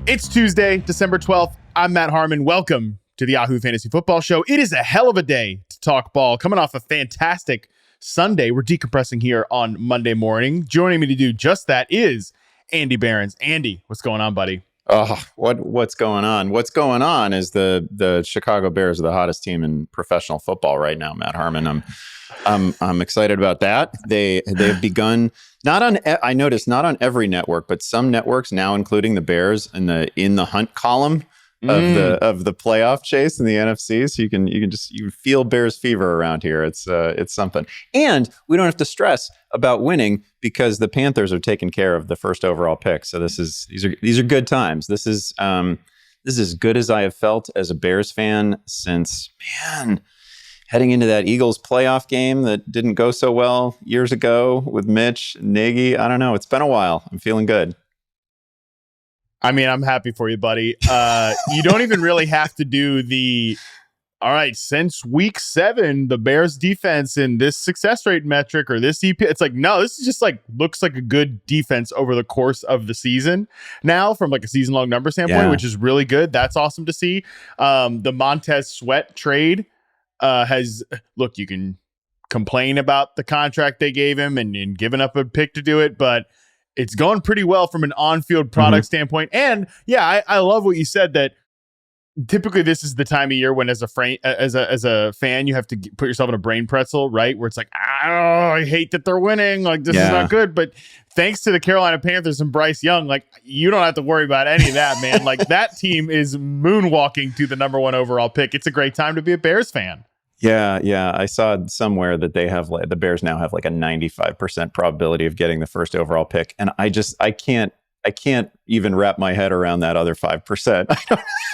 It's Tuesday, December 12th. I'm Matt Harmon. Welcome to the Yahoo Fantasy Football Show. It is a hell of a day to talk ball. Coming off a fantastic Sunday, we're decompressing here on Monday morning. Joining me to do just that is Andy Behrens. Andy, what's going on, buddy? Oh, what's going on? What's going on is the Chicago Bears are the hottest team in professional football right now, Matt Harmon. I'm excited about that. They've begun I noticed not on every network, but some networks now, including the Bears in the hunt column of the playoff chase in the NFC. So you can feel Bears fever around here. It's something. And we don't have to stress about winning because the Panthers are taking care of the first overall pick. So these are good times. This is as good as I have felt as a Bears fan since, heading into that Eagles playoff game that didn't go so well years ago with Mitch, Nagy. I don't know. It's been a while. I'm feeling good. I mean, I'm happy for you, buddy. You don't even really have to do all right, since week 7, the Bears defense in this success rate metric or this EP, it's like, no, this is just looks like a good defense over the course of the season now from a season long number standpoint, which is really good. That's awesome to see. The Montez Sweat trade you can complain about the contract they gave him and giving up a pick to do it, but it's going pretty well from an on-field product standpoint. And I love what you said that typically this is the time of year when as a fan, you have to put yourself in a brain pretzel, right? Where it's like, I hate that they're winning. This is not good. But thanks to the Carolina Panthers and Bryce Young, you don't have to worry about any of that, man. That team is moonwalking to the number 1 overall pick. It's a great time to be a Bears fan. Yeah. I saw somewhere that they have the Bears now have a 95% probability of getting the first overall pick. And I can't even wrap my head around that other 5%.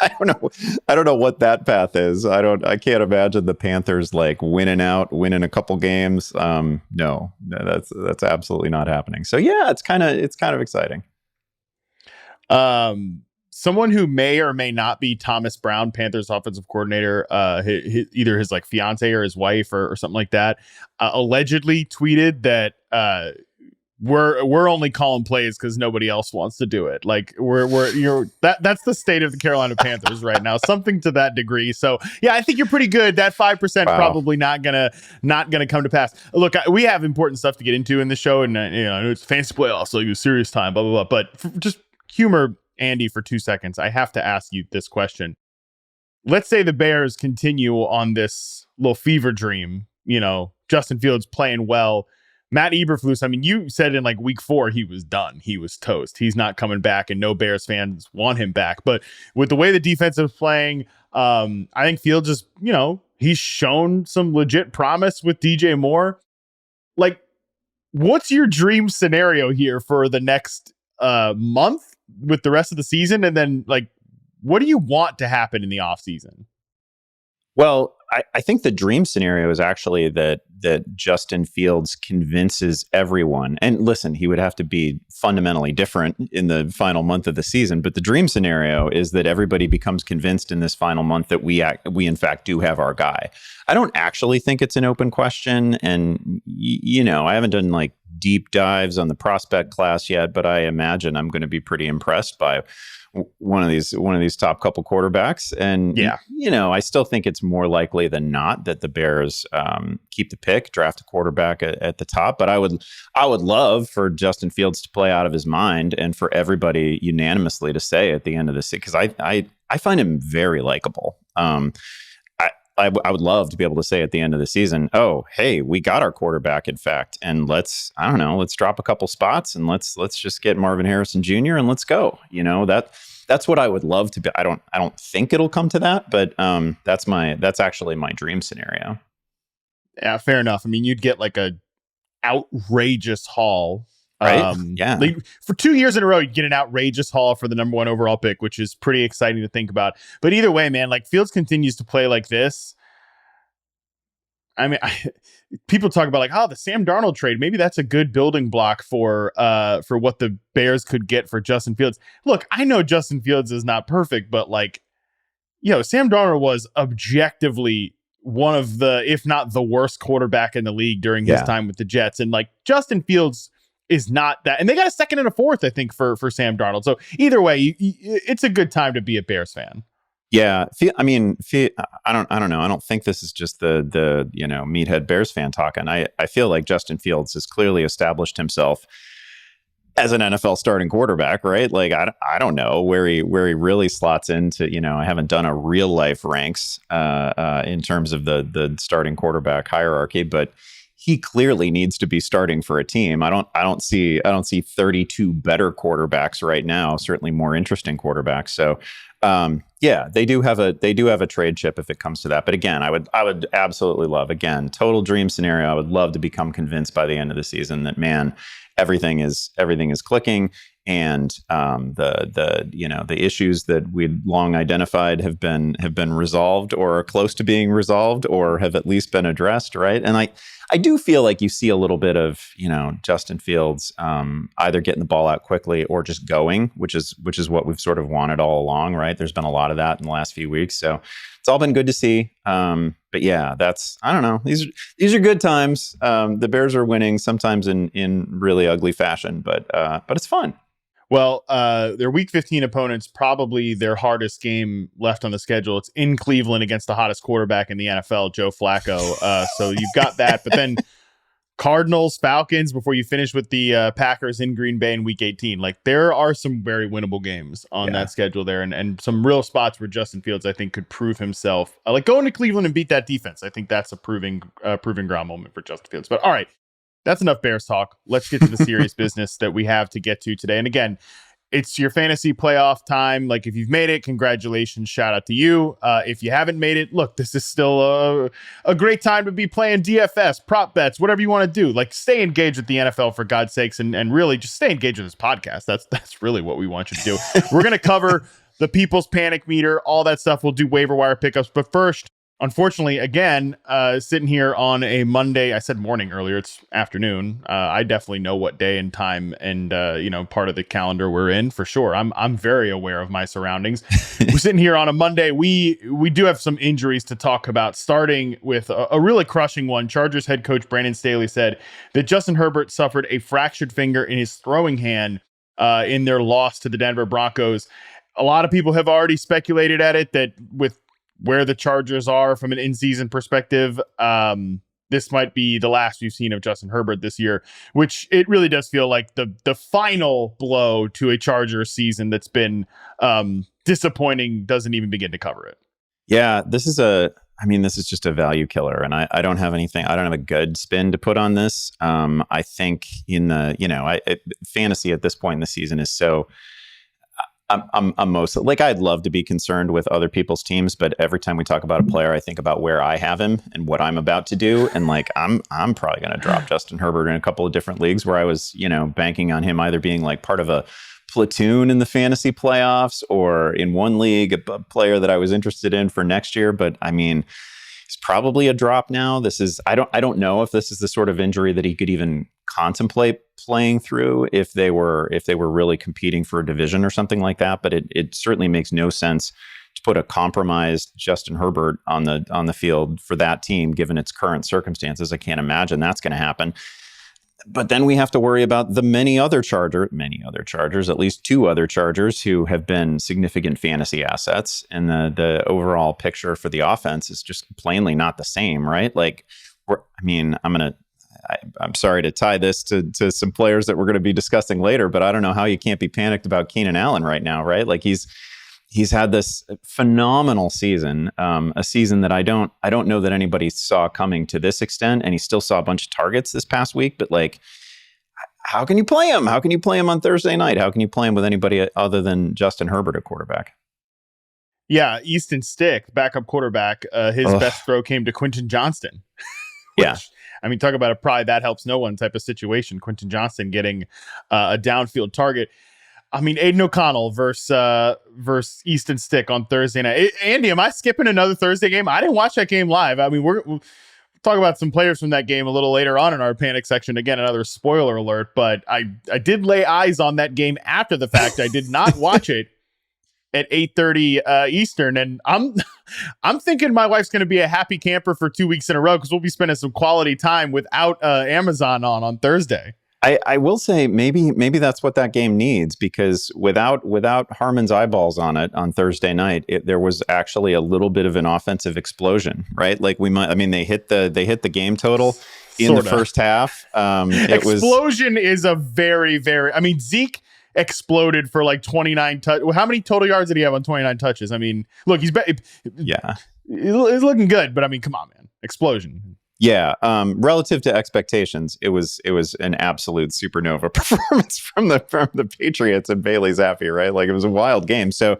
I don't know what that path is. I can't imagine the Panthers winning a couple games. No, that's absolutely not happening. So it's kind of exciting. Someone who may or may not be Thomas Brown, Panthers offensive coordinator, either his fiance or his wife or something like that, allegedly tweeted that we're only calling plays because nobody else wants to do it. That's the state of the Carolina Panthers right now, something to that degree. So I think you're pretty good. That 5% probably not gonna come to pass. Look, we have important stuff to get into in the show, and I know it's fantasy playoffs, so it's serious time, blah blah blah. But just humor Andy for 2 seconds. I have to ask you this question. Let's say the Bears continue on this little fever dream. Justin Fields playing well. Matt Eberflus, you said in week 4 he was done. He was toast. He's not coming back, and no Bears fans want him back. But with the way the defense is playing, I think Fields just, he's shown some legit promise with DJ Moore. What's your dream scenario here for the next month with the rest of the season? And then, what do you want to happen in the offseason? Well, I think the dream scenario is actually that Justin Fields convinces everyone. And listen, he would have to be fundamentally different in the final month of the season. But the dream scenario is that everybody becomes convinced in this final month that we in fact do have our guy. I don't actually think it's an open question. And, I haven't done deep dives on the prospect class yet, but I imagine I'm going to be pretty impressed by one of these top couple quarterbacks. And, I still think it's more likely than not that the Bears keep the pick, draft a quarterback at the top. But I would love for Justin Fields to play out of his mind and for everybody unanimously to say at the end of the season, because I find him very likable. I would love to be able to say at the end of the season, oh, hey, we got our quarterback, in fact, and let's drop a couple spots and let's just get Marvin Harrison Jr. and let's go. That's what I would love to be. I don't think it'll come to that, but that's actually my dream scenario. Yeah, fair enough. You'd get a outrageous haul. Right. For 2 years in a row, you get an outrageous haul for the number 1 overall pick, which is pretty exciting to think about. But either way, man, Fields continues to play like this. People talk about the Sam Darnold trade. Maybe that's a good building block for what the Bears could get for Justin Fields. Look, I know Justin Fields is not perfect, but Sam Darnold was objectively one of the, if not the worst quarterback in the league during his time with the Jets. And Justin Fields is not that. And they got a second and a fourth, I think, for Sam Darnold. So either way, it's a good time to be a Bears fan. Yeah, I don't know. I don't think this is just the meathead Bears fan talking. I feel like Justin Fields has clearly established himself as an NFL starting quarterback, right? Like I don't know where he really slots into. I haven't done a real life ranks in terms of the starting quarterback hierarchy, but he clearly needs to be starting for a team. I don't see 32 better quarterbacks right now. Certainly more interesting quarterbacks. So yeah, they do have a trade chip if it comes to that. But again, I would absolutely love, again, total dream scenario. I would love to become convinced by the end of the season that, man, everything is clicking, and the issues that we'd long identified have been resolved, or are close to being resolved, or have at least been addressed, right? And I do feel like you see a little bit of Justin Fields either getting the ball out quickly or just going, which is what we've sort of wanted all along, right? There's been a lot of that in the last few weeks, so it's all been good to see. But yeah, I don't know. These are good times. The Bears are winning sometimes in really ugly fashion, but it's fun. Well, their Week 15 opponents, probably their hardest game left on the schedule. It's in Cleveland against the hottest quarterback in the NFL, Joe Flacco. So you've got that, but then Cardinals, Falcons, before you finish with the Packers in Green Bay in Week 18. Like, there are some very winnable games on that schedule there, and some real spots where Justin Fields, I think, could prove himself. Like going to Cleveland and beat that defense, I think that's a proving ground moment for Justin Fields. But all right. That's enough Bears talk. Let's get to the serious business that we have to get to today. And again, it's your fantasy playoff time. Like, if you've made it, congratulations. Shout out to you. If you haven't made it, look, this is still a great time to be playing DFS, prop bets, whatever you want to do. Like, stay engaged with the NFL, for God's sakes, and really just stay engaged with this podcast. That's really what we want you to do. We're going to cover the People's Panic Meter, all that stuff. We'll do waiver wire pickups. But first, unfortunately, again, sitting here on a Monday, I said morning earlier, it's afternoon. I definitely know what day and time and, part of the calendar we're in for sure. I'm very aware of my surroundings. We're sitting here on a Monday. We do have some injuries to talk about, starting with a really crushing one. Chargers head coach Brandon Staley said that Justin Herbert suffered a fractured finger in his throwing hand in their loss to the Denver Broncos. A lot of people have already speculated at it that with where the Chargers are from an in-season perspective, this might be the last we've seen of Justin Herbert this year, which it really does feel like the final blow to a Chargers season that's been disappointing, doesn't even begin to cover it. Yeah, this is just a value killer, and I don't have anything. I don't have a good spin to put on this. I think fantasy at this point in the season is so. I'm mostly like, I'd love to be concerned with other people's teams, but every time we talk about a player, I think about where I have him and what I'm about to do. And like, I'm probably going to drop Justin Herbert in a couple of different leagues where I was, banking on him either being like part of a platoon in the fantasy playoffs, or in one league, a player that I was interested in for next year. But I mean, it's probably a drop now. I don't know if this is the sort of injury that he could even contemplate playing through if they were really competing for a division or something like that. But it certainly makes no sense to put a compromised Justin Herbert on the field for that team, given its current circumstances. I can't imagine that's going to happen. But then we have to worry about the many other Chargers, at least two other Chargers who have been significant fantasy assets, and the overall picture for the offense is just plainly not the same, right? Like, I'm sorry to tie this to some players that we're going to be discussing later, but I don't know how you can't be panicked about Keenan Allen right now, right? Like, he's had this phenomenal season, a season that I don't know that anybody saw coming to this extent, and he still saw a bunch of targets this past week. But like, how can you play him? How can you play him on Thursday night? How can you play him with anybody other than Justin Herbert at quarterback? Yeah, Easton Stick, backup quarterback, his best throw came to Quentin Johnston. Yeah. I mean, talk about a probably that helps no one type of situation. Quentin Johnston getting a downfield target. I mean, Aiden O'Connell versus Easton Stick on Thursday night. Andy, am I skipping another Thursday game? I didn't watch that game live. I mean, we'll talk about some players from that game a little later on in our panic section. Again, another spoiler alert, but I did lay eyes on that game after the fact. I did not watch it at 8:30 Eastern, and I'm thinking my wife's going to be a happy camper for 2 weeks in a row, because we'll be spending some quality time without Amazon on Thursday. I will say maybe that's what that game needs, because without Harmon's eyeballs on it on Thursday night, there was actually a little bit of an offensive explosion, right? Like they hit the game total in the first half. Explosion is a very, very, I mean, Zeke exploded for like 29 touches. How many total yards did he have on 29 touches? I mean, look, he's looking good, but I mean, come on, man. Explosion. Yeah, relative to expectations, it was an absolute supernova performance from the Patriots and Bailey Zappi, right? Like, it was a wild game. So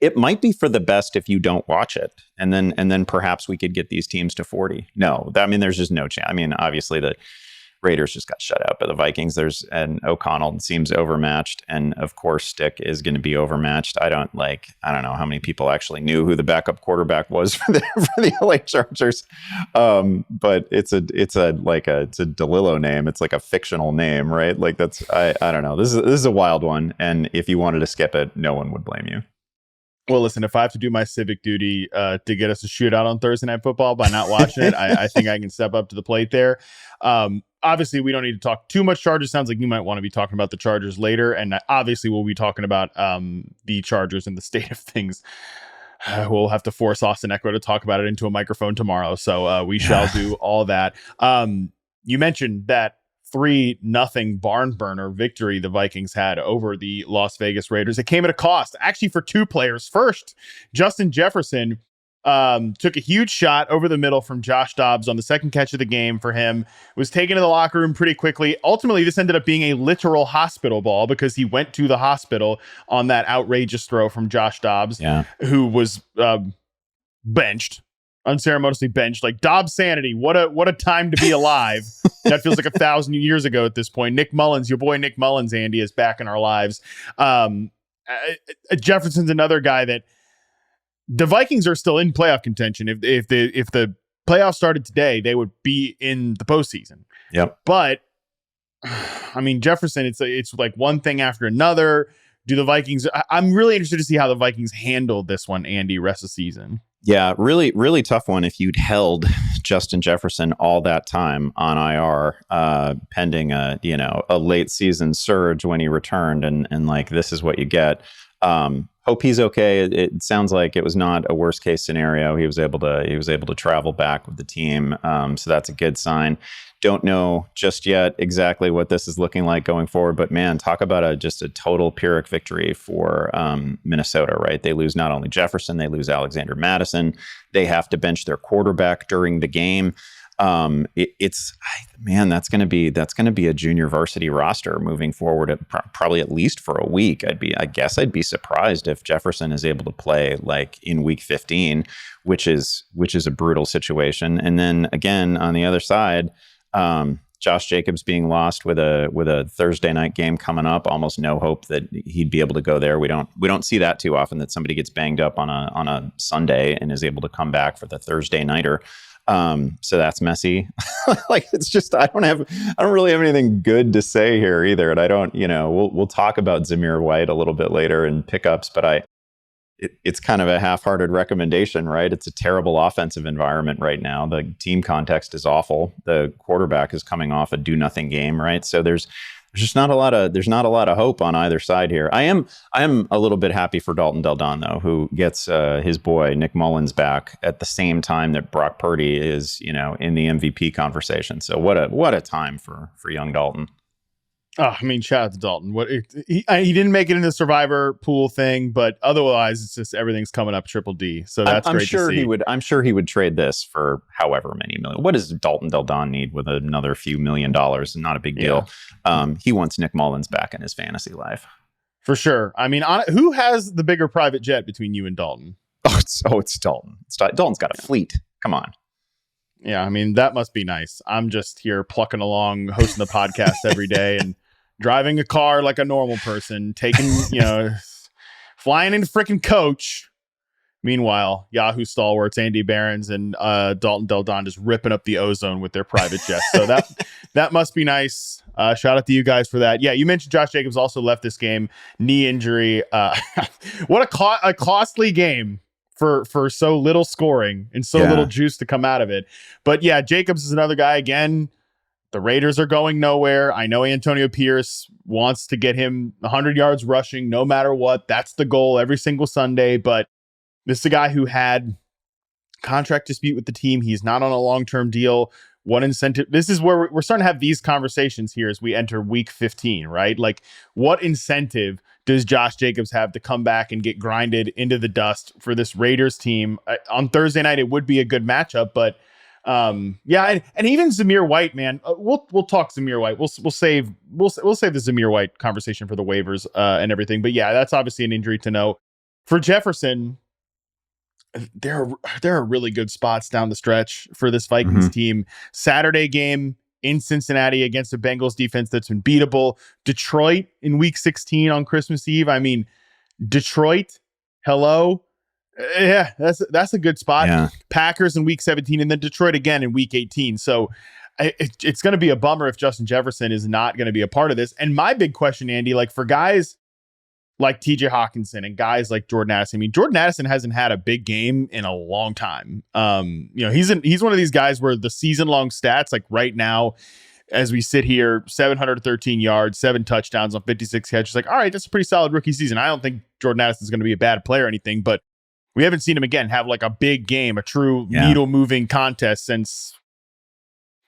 it might be for the best if you don't watch it, and then perhaps we could get these teams to 40. No, I mean, there's just no chance. I mean, obviously the Raiders just got shut out by the Vikings. And O'Connell seems overmatched, and of course Stick is going to be overmatched. I don't know how many people actually knew who the backup quarterback was for the LA Chargers, but it's a DeLillo name. It's like a fictional name, right? Like, that's I don't know. This is a wild one, and if you wanted to skip it, no one would blame you. Well, listen, if I have to do my civic duty to get us a shootout on Thursday Night Football by not watching it, I think I can step up to the plate there. Obviously, we don't need to talk too much Chargers. Sounds like you might want to be talking about the Chargers later. And obviously, we'll be talking about the Chargers and the state of things. We'll have to force Austin Eckler to talk about it into a microphone tomorrow. So we shall do all that. You mentioned that 3-0 barn burner victory the Vikings had over the Las Vegas Raiders. It came at a cost, actually, for two players. First, Justin Jefferson took a huge shot over the middle from Josh Dobbs on the second catch of the game for him, was taken to the locker room pretty quickly. Ultimately, this ended up being a literal hospital ball because he went to the hospital on that outrageous throw from Josh Dobbs, who was unceremoniously benched. Like, Dobbs sanity. What a time to be alive. That feels like 1,000 years ago at this point. Nick Mullins, your boy Nick Mullins, Andy, is back in our lives. Jefferson's another guy that the Vikings are still in playoff contention. If the playoffs started today, they would be in the postseason. Yep. But I mean, Jefferson, it's like one thing after another. Do the Vikings? I'm really interested to see how the Vikings handle this one, Andy, rest of the season. Yeah, really, really tough one. If you'd held Justin Jefferson all that time on IR, pending a late season surge when he returned, and like, this is what you get. Hope he's okay. It sounds like it was not a worst case scenario. He was able to travel back with the team, so that's a good sign. Don't know just yet exactly what this is looking like going forward, but man, talk about just a total Pyrrhic victory for Minnesota, right? They lose not only Jefferson, they lose Alexander Mattison. They have to bench their quarterback during the game. That's going to be a junior varsity roster moving forward, probably at least for a week. I guess I'd be surprised if Jefferson is able to play like in week 15, which is a brutal situation. And then again, on the other side, Josh Jacobs being lost with a Thursday night game coming up, almost no hope that he'd be able to go there. We don't see that too often, that somebody gets banged up on a Sunday and is able to come back for the Thursday nighter. So that's messy. Like, it's just, I don't really have anything good to say here either. And I don't, we'll talk about Zamir White a little bit later in pickups, but it's kind of a half-hearted recommendation, right? It's a terrible offensive environment right now. The team context is awful. The quarterback is coming off a do-nothing game, right? So there's just not a lot of hope on either side here. I am a little bit happy for Dalton Del Don, though, who gets his boy Nick Mullins back at the same time that Brock Purdy is, in the MVP conversation. So what a time for young Dalton. Oh, I mean, shout out to Dalton. He didn't make it in the survivor pool thing, but otherwise, it's just everything's coming up triple D. So that's great to see. I'm sure he would trade this for however many million. What does Dalton Del Don need with another few $1 million? Not a big deal. He wants Nick Mullins back in his fantasy life. For sure. I mean, who has the bigger private jet between you and Dalton? It's Dalton. Dalton's got a fleet. Come on. Yeah, I mean, that must be nice. I'm just here plucking along, hosting the podcast every day and driving a car like a normal person, taking, flying in freaking coach. Meanwhile, Yahoo stalwarts Andy Behrens and Dalton Del Don just ripping up the ozone with their private jets. So that must be nice. Shout out to you guys for that. Yeah, you mentioned Josh Jacobs also left this game, knee injury. What a costly game for so little scoring and so little juice to come out of it. But yeah, Jacobs is another guy again. The Raiders are going nowhere. I know Antonio Pierce wants to get him 100 yards rushing no matter what. That's the goal every single Sunday. But this is a guy who had contract dispute with the team. He's not on a long-term deal. What incentive? This is where we're starting to have these conversations here as we enter week 15, right? Like, what incentive does Josh Jacobs have to come back and get grinded into the dust for this Raiders team? On Thursday night, it would be a good matchup, but yeah, and even Zamir White, man, we'll talk Zamir White. We'll save the Zamir White conversation for the waivers and everything. But yeah, that's obviously an injury to know. For Jefferson, there are really good spots down the stretch for this Vikings team. Saturday game in Cincinnati against a Bengals defense that's been beatable. Detroit in week 16 on Christmas Eve. I mean, Detroit, hello. Yeah, that's a good spot. Yeah. Packers in week 17 and then Detroit again in week 18. So it's going to be a bummer if Justin Jefferson is not going to be a part of this. And my big question, Andy, like for guys like TJ Hawkinson and guys like Jordan Addison. I mean, Jordan Addison hasn't had a big game in a long time. He's one of these guys where the season long stats, like right now, as we sit here, 713 yards, 7 touchdowns on 56 catches. Like, all right, that's a pretty solid rookie season. I don't think Jordan Addison is going to be a bad player or anything, but we haven't seen him again have like a big game, a true needle moving contest since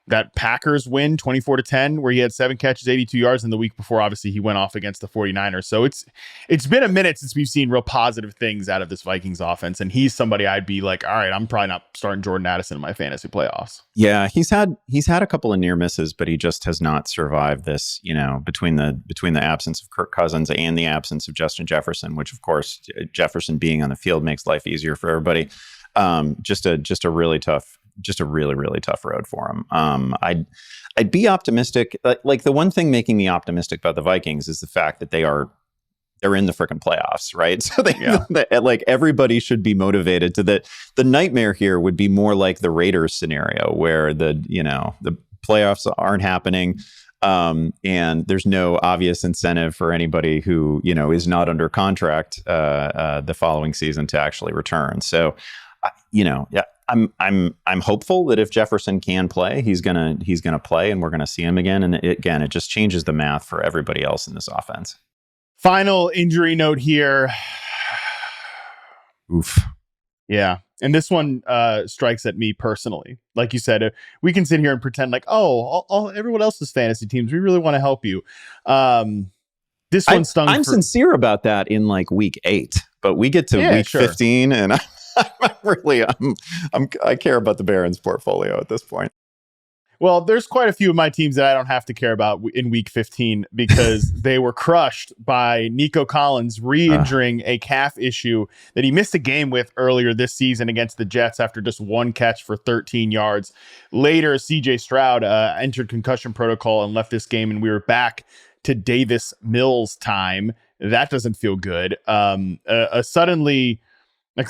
that Packers win 24-10, where he had 7 catches, 82 yards. And the week before, obviously, he went off against the 49ers. So it's been a minute since we've seen real positive things out of this Vikings offense. And he's somebody I'd be like, all right, I'm probably not starting Jordan Addison in my fantasy playoffs. Yeah, he's had a couple of near misses, but he just has not survived this, between the absence of Kirk Cousins and the absence of Justin Jefferson, which of course Jefferson being on the field makes life easier for everybody. Just a really tough road for him. I'd be optimistic. Like the one thing making me optimistic about the Vikings is the fact that they're in the freaking playoffs, right? So like everybody should be motivated to that. The nightmare here would be more like the Raiders scenario where the playoffs aren't happening. And there's no obvious incentive for anybody who, is not under contract, the following season to actually return. So, I'm hopeful that if Jefferson can play, he's gonna play, and we're gonna see him again. And it just changes the math for everybody else in this offense. Final injury note here. Oof. Yeah, and this one strikes at me personally. Like you said, we can sit here and pretend like, all everyone else's fantasy teams, we really want to help you. This one stung. I'm sincere about that in like week 8, but we get to week 15, and I care about the Behrens portfolio at this point. Well, there's quite a few of my teams that I don't have to care about in week 15 because they were crushed by Nico Collins re-injuring a calf issue that he missed a game with earlier this season against the Jets after just 1 catch for 13 yards. Later, CJ Stroud entered concussion protocol and left this game, and we were back to Davis Mills time. That doesn't feel good. Suddenly, like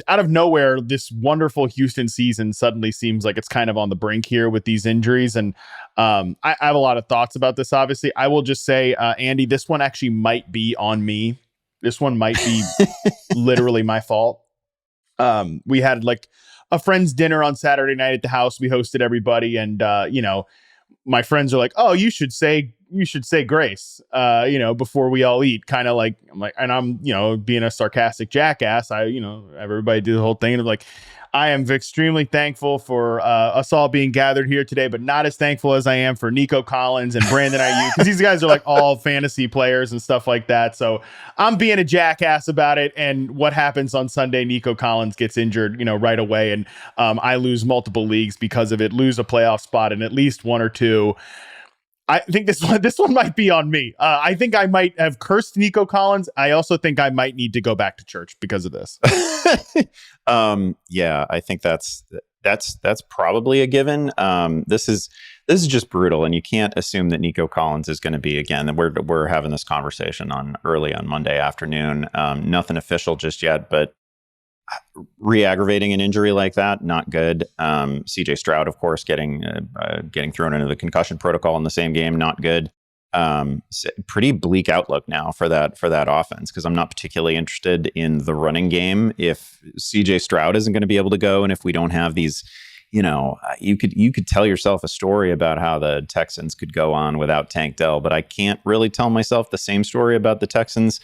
out of nowhere, this wonderful Houston season suddenly seems like it's kind of on the brink here with these injuries. And I have a lot of thoughts about this. Obviously, I will just say, Andy, this one actually might be on me. This one might be literally my fault. We had like a friend's dinner on Saturday night at the house. We hosted everybody, and my friends are like, "Oh, you should say grace, before we all eat." Kind of like, I'm being a sarcastic jackass. Everybody do the whole thing, and I'm like, I am extremely thankful for us all being gathered here today, but not as thankful as I am for Nico Collins and Brandon Ayuk, because these guys are like all fantasy players and stuff like that. So I'm being a jackass about it. And what happens on Sunday, Nico Collins gets injured, right away. And I lose multiple leagues because of it, lose a playoff spot in at least 1 or 2. I think this one might be on me. I think I might have cursed Nico Collins. I also think I might need to go back to church because of this. Yeah, I think that's probably a given. This is just brutal, and you can't assume that Nico Collins is going to be again. We're having this conversation early on Monday afternoon. Nothing official just yet, but re-aggravating an injury like that, not good. CJ Stroud, of course, getting thrown into the concussion protocol in the same game, not good. Pretty bleak outlook now for that offense, because I'm not particularly interested in the running game if CJ Stroud isn't going to be able to go, and if we don't have these you could tell yourself a story about how the Texans could go on without Tank Dell, but I can't really tell myself the same story about the Texans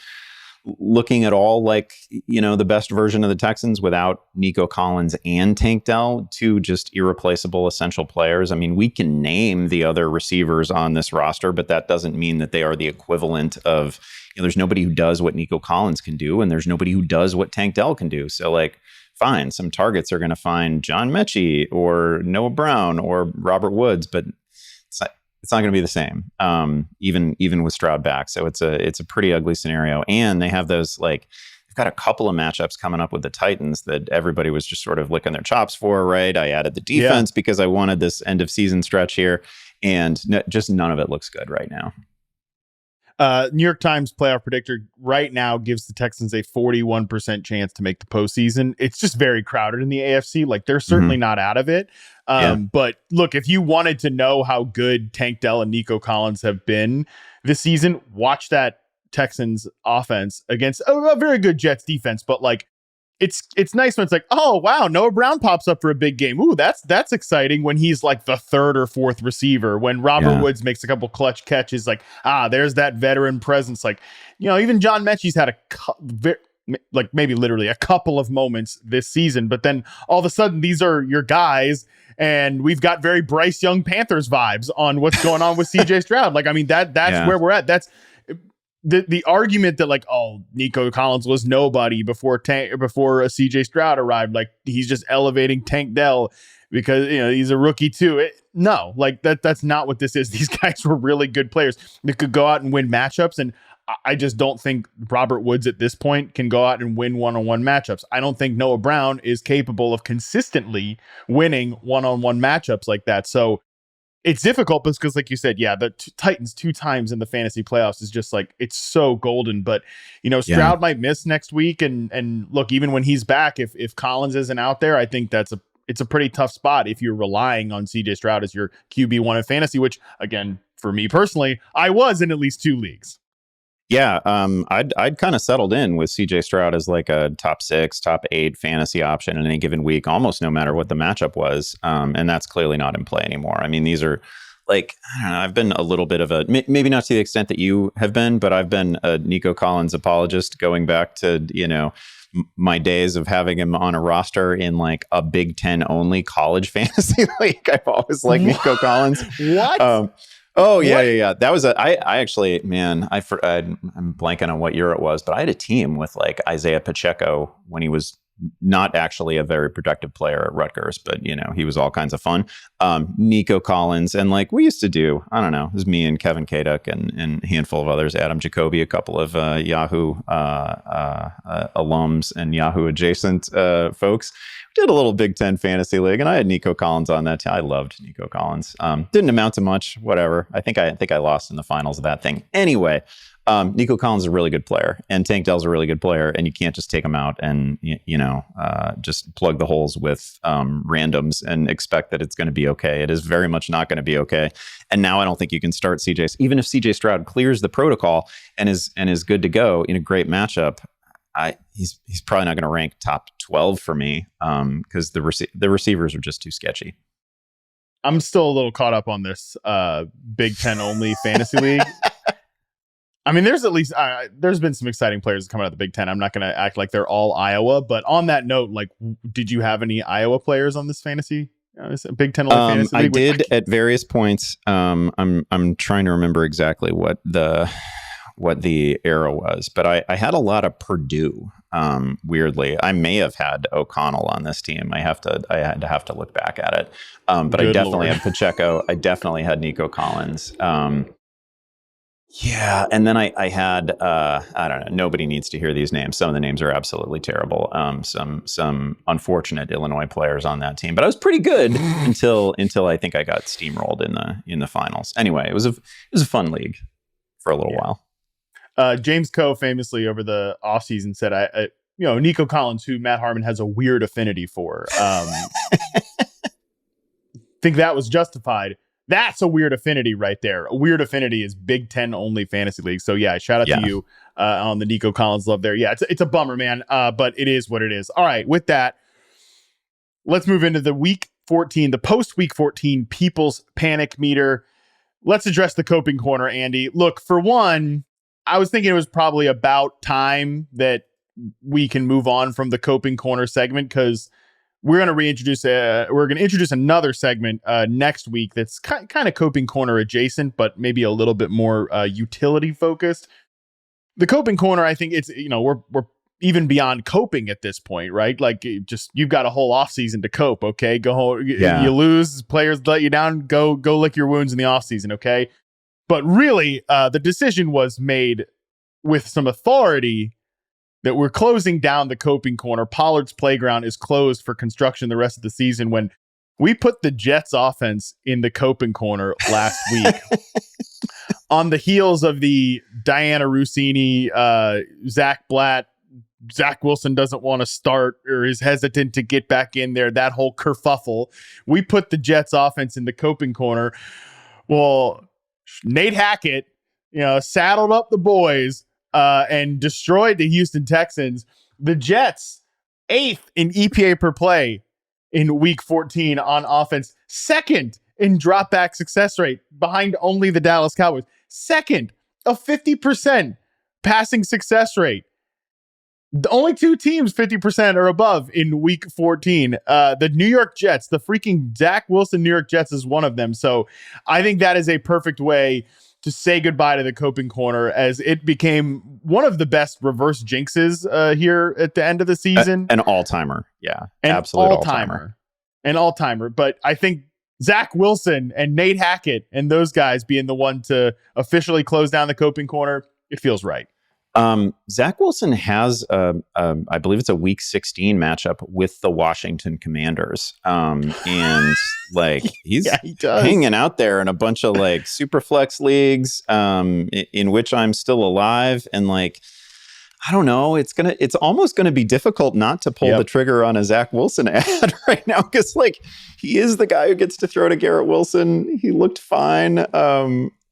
looking at all like, the best version of the Texans without Nico Collins and Tank Dell, two just irreplaceable essential players. I mean, we can name the other receivers on this roster, but that doesn't mean that they are the equivalent of, there's nobody who does what Nico Collins can do, and there's nobody who does what Tank Dell can do. So like, fine, some targets are going to find John Mechie or Noah Brown or Robert Woods, but it's not going to be the same, even with Stroud back. So it's a pretty ugly scenario. And they have those, like, they've got a couple of matchups coming up with the Titans that everybody was just sort of licking their chops for, right? I added the defense because I wanted this end of season stretch here, and just none of it looks good right now. New York Times playoff predictor right now gives the Texans a 41% chance to make the postseason. It's just very crowded in the AFC. Like, they're certainly not out of it. But look, if you wanted to know how good Tank Dell and Nico Collins have been this season, watch that Texans offense against a very good Jets defense. But like, it's nice when it's like, oh wow, Noah Brown pops up for a big game. Ooh, that's exciting when he's like the third or fourth receiver. When Robert Woods makes a couple clutch catches, like, there's that veteran presence. Like, even John Mechie's had maybe literally a couple of moments this season, but then all of a sudden these are your guys, and we've got very Bryce Young Panthers vibes on what's going on with CJ Stroud. Like, I mean, that's where we're at. That's the argument that like, oh, Nico Collins was nobody before CJ Stroud arrived. Like, he's just elevating Tank Dell because he's a rookie too. No, like that's not what this is. These guys were really good players that could go out and win matchups, and I just don't think Robert Woods at this point can go out and win one-on-one matchups. I don't think Noah Brown is capable of consistently winning one-on-one matchups like that. So it's difficult because, like you said, the Titans 2 times in the fantasy playoffs is just like, it's so golden. But Stroud might miss next week, and look, even when he's back, if Collins isn't out there, I think it's a pretty tough spot if you're relying on CJ Stroud as your QB1 in fantasy, which, again, for me personally, I was in at least 2 leagues. Yeah, I'd kind of settled in with CJ Stroud as like a top 6, top 8 fantasy option in any given week, almost no matter what the matchup was. And that's clearly not in play anymore. I mean, these are like, I don't know, I've been a little bit of maybe not to the extent that you have been, but I've been a Nico Collins apologist going back to, my days of having him on a roster in like a Big Ten only college fantasy league. I've always liked Nico Collins. What? Yeah. That was I actually, man, I'm blanking on what year it was, but I had a team with like Isaiah Pacheco when he was not actually a very productive player at Rutgers, but he was all kinds of fun. Nico Collins, and like we used to do, I don't know, it was me and Kevin Kaduk and a handful of others, Adam Jacoby, a couple of Yahoo alums and Yahoo adjacent folks. Did a little Big Ten fantasy league, and I had Nico Collins on that team. I loved Nico Collins. Didn't amount to much, whatever. I think I lost in the finals of that thing. Anyway, Nico Collins is a really good player, and Tank Dell's a really good player, and you can't just take them out and just plug the holes with randoms and expect that it's going to be okay. It is very much not going to be okay. And now I don't think you can start CJ, even if CJ Stroud clears the protocol and is good to go in a great matchup. He's probably not going to rank top 12 for me because the receivers are just too sketchy. I'm still a little caught up on this Big Ten only fantasy league. I mean, there's at least there's been some exciting players coming out of the Big Ten. I'm not going to act like they're all Iowa, but on that note, like, did you have any Iowa players on this fantasy? Big Ten only fantasy league? I did at various points. I'm trying to remember exactly what the era was, but I had a lot of Purdue. Weirdly, I may have had O'Connell on this team. I had to look back at it. But good I definitely Lord. Had Pacheco. I definitely had Nico Collins. Yeah, and then I had I don't know. Nobody needs to hear these names. Some of the names are absolutely terrible. Some unfortunate Illinois players on that team, but I was pretty good until I think I got steamrolled in the finals. Anyway, it was a fun league for a little while. James Coe famously over the offseason said, I Nico Collins, who Matt Harmon has a weird affinity for, think that was justified. That's a weird affinity right there. A weird affinity is Big Ten only fantasy league. So yeah, shout out to you on the Nico Collins love there. Yeah, it's a bummer, man. But it is what it is. All right, with that, let's move into the week 14, the post week 14 people's panic meter. Let's address the coping corner, Andy. Look, for one, I was thinking it was probably about time that we can move on from the coping corner segment, because we're going to introduce another segment next week that's kind of coping corner adjacent, but maybe a little bit more utility focused. The coping corner, I think it's, we're even beyond coping at this point, right? Like, you've got a whole offseason to cope. Okay, go home. Yeah. You lose, players let you down. Go lick your wounds in the offseason. Okay, but really, the decision was made with some authority that we're closing down the coping corner. Pollard's playground is closed for construction the rest of the season, when we put the Jets offense in the coping corner last week. On the heels of the Diana Rossini, Zach Blatt, Zach Wilson doesn't want to start or is hesitant to get back in there, that whole kerfuffle, we put the Jets offense in the coping corner. Well, Nate Hackett, saddled up the boys and destroyed the Houston Texans. The Jets, 8th in EPA per play in week 14 on offense, 2nd in dropback success rate, behind only the Dallas Cowboys. 2nd, a 50% passing success rate. The only 2 teams 50% or above in week 14. The New York Jets, the freaking Zach Wilson New York Jets, is one of them. So I think that is a perfect way to say goodbye to the coping corner, as it became one of the best reverse jinxes here at the end of the season. An all-timer. Yeah, absolute all-timer. An all-timer. But I think Zach Wilson and Nate Hackett and those guys being the one to officially close down the coping corner, it feels right. Zach Wilson has, I believe it's a week 16 matchup with the Washington Commanders. And like, he's he does. hanging out there in a bunch of like super flex leagues, in which I'm still alive. And like, I don't know, it's almost going to be difficult not to pull the trigger on a Zach Wilson ad right now. Cause like, he is the guy who gets to throw to Garrett Wilson. He looked fine.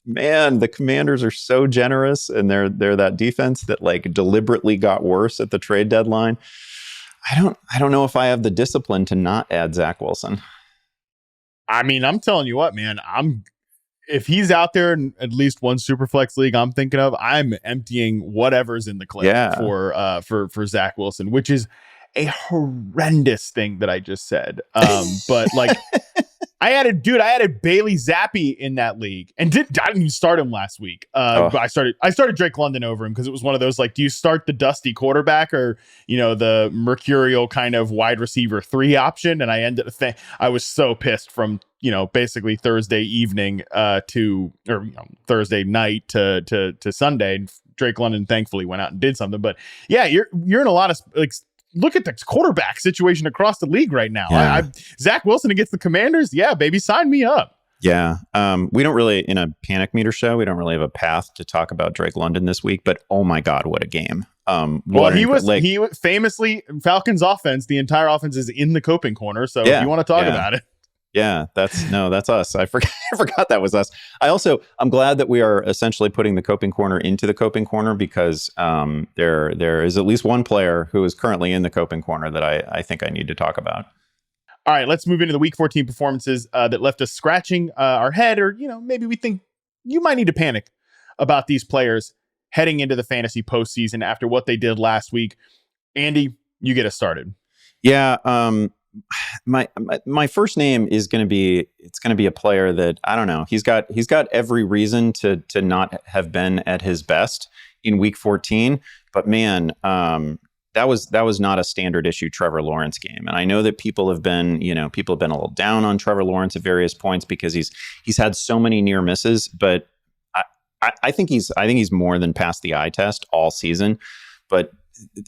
Man, the Commanders are so generous, and they're that defense that like deliberately got worse at the trade deadline. I don't know if I have the discipline to not add Zach Wilson. I mean, I'm telling you what, man, if he's out there in at least one Superflex league I'm thinking of, I'm emptying whatever's in the clip for Zach Wilson, which is a horrendous thing that I just said. But like, I added Bailey Zappi in that league, and I didn't even start him last week. But I started Drake London over him, because it was one of those, like, do you start the dusty quarterback or the mercurial kind of wide receiver 3 option? And I I was so pissed from basically Thursday evening Thursday night to Sunday. And Drake London thankfully went out and did something. But yeah, you're in a lot of like. Look at the quarterback situation across the league right now. Yeah. Zach Wilson against the Commanders. Yeah, baby, sign me up. Yeah. We don't really, in a panic meter show, we don't really have a path to talk about Drake London this week, but oh my God, what a game. He was famously Falcons offense. The entire offense is in the coping corner. So if you want to talk about it. Yeah, that's us. I forgot that was us. I'm glad that we are essentially putting the coping corner into the coping corner, because there is at least one player who is currently in the coping corner that I think I need to talk about. All right, let's move into the week 14 performances that left us scratching our head, or maybe we think you might need to panic about these players heading into the fantasy postseason after what they did last week. Andy, you get us started. Yeah. My first name is going to be a player that, I don't know, he's got every reason to not have been at his best in week 14, but man, that was not a standard issue Trevor Lawrence game. And I know that people have been a little down on Trevor Lawrence at various points because he's had so many near misses, but I think he's more than passed the eye test all season. But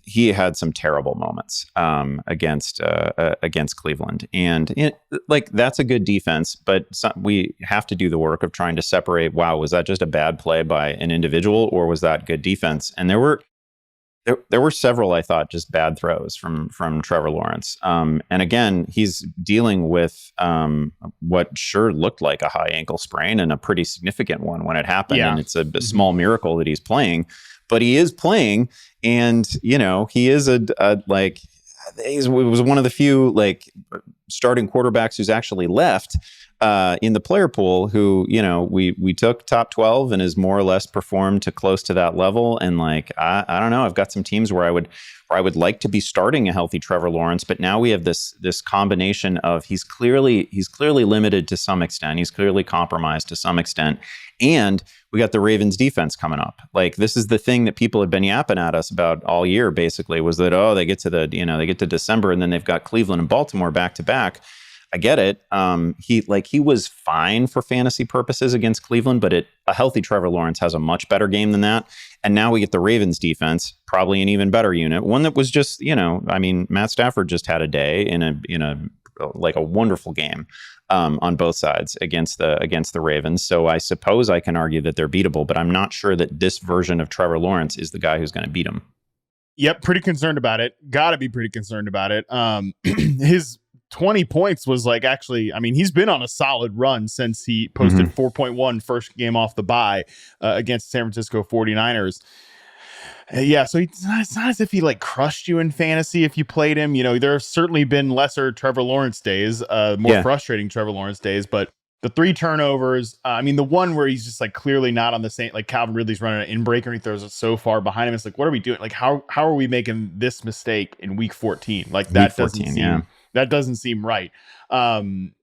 he had some terrible moments against Cleveland, and that's a good defense, but we have to do the work of trying to separate. Wow, was that just a bad play by an individual, or was that good defense? And there were several, I thought, just bad throws from Trevor Lawrence. And again, he's dealing with what sure looked like a high ankle sprain, and a pretty significant one when it happened. Yeah. And it's a small miracle that he's playing. But he is playing, and he is he was one of the few like starting quarterbacks who's actually left in the player pool who, you know, we took top 12 and has more or less performed to close to that level. And like, I don't know, I've got some teams where I would like to be starting a healthy Trevor Lawrence, but now we have this combination of he's clearly limited to some extent. He's clearly compromised to some extent. And we got the Ravens defense coming up. Like, this is the thing that people had been yapping at us about all year, basically, was that, they get to December and then they've got Cleveland and Baltimore back to back. I get it. He was fine for fantasy purposes against Cleveland, but a healthy Trevor Lawrence has a much better game than that. And now we get the Ravens defense, probably an even better unit. One that was just, Matt Stafford just had a day in a wonderful game on both sides against the Ravens. So I suppose I can argue that they're beatable, but I'm not sure that this version of Trevor Lawrence is the guy who's going to beat him. Yep, pretty concerned about it. Got to be pretty concerned about it. His 20 points was like, actually, I mean, he's been on a solid run since he posted 4.1 first game off the bye against San Francisco 49ers. Yeah, so it's not as if he like crushed you in fantasy if you played him. You know, there have certainly been lesser Trevor Lawrence days, more frustrating Trevor Lawrence days, but the 3 turnovers, I mean, the one where he's just like clearly not on the same, like Calvin Ridley's running an in-breaker and he throws it so far behind him. It's like, what are we doing? Like, how are we making this mistake in week 14? Like that doesn't seem right. And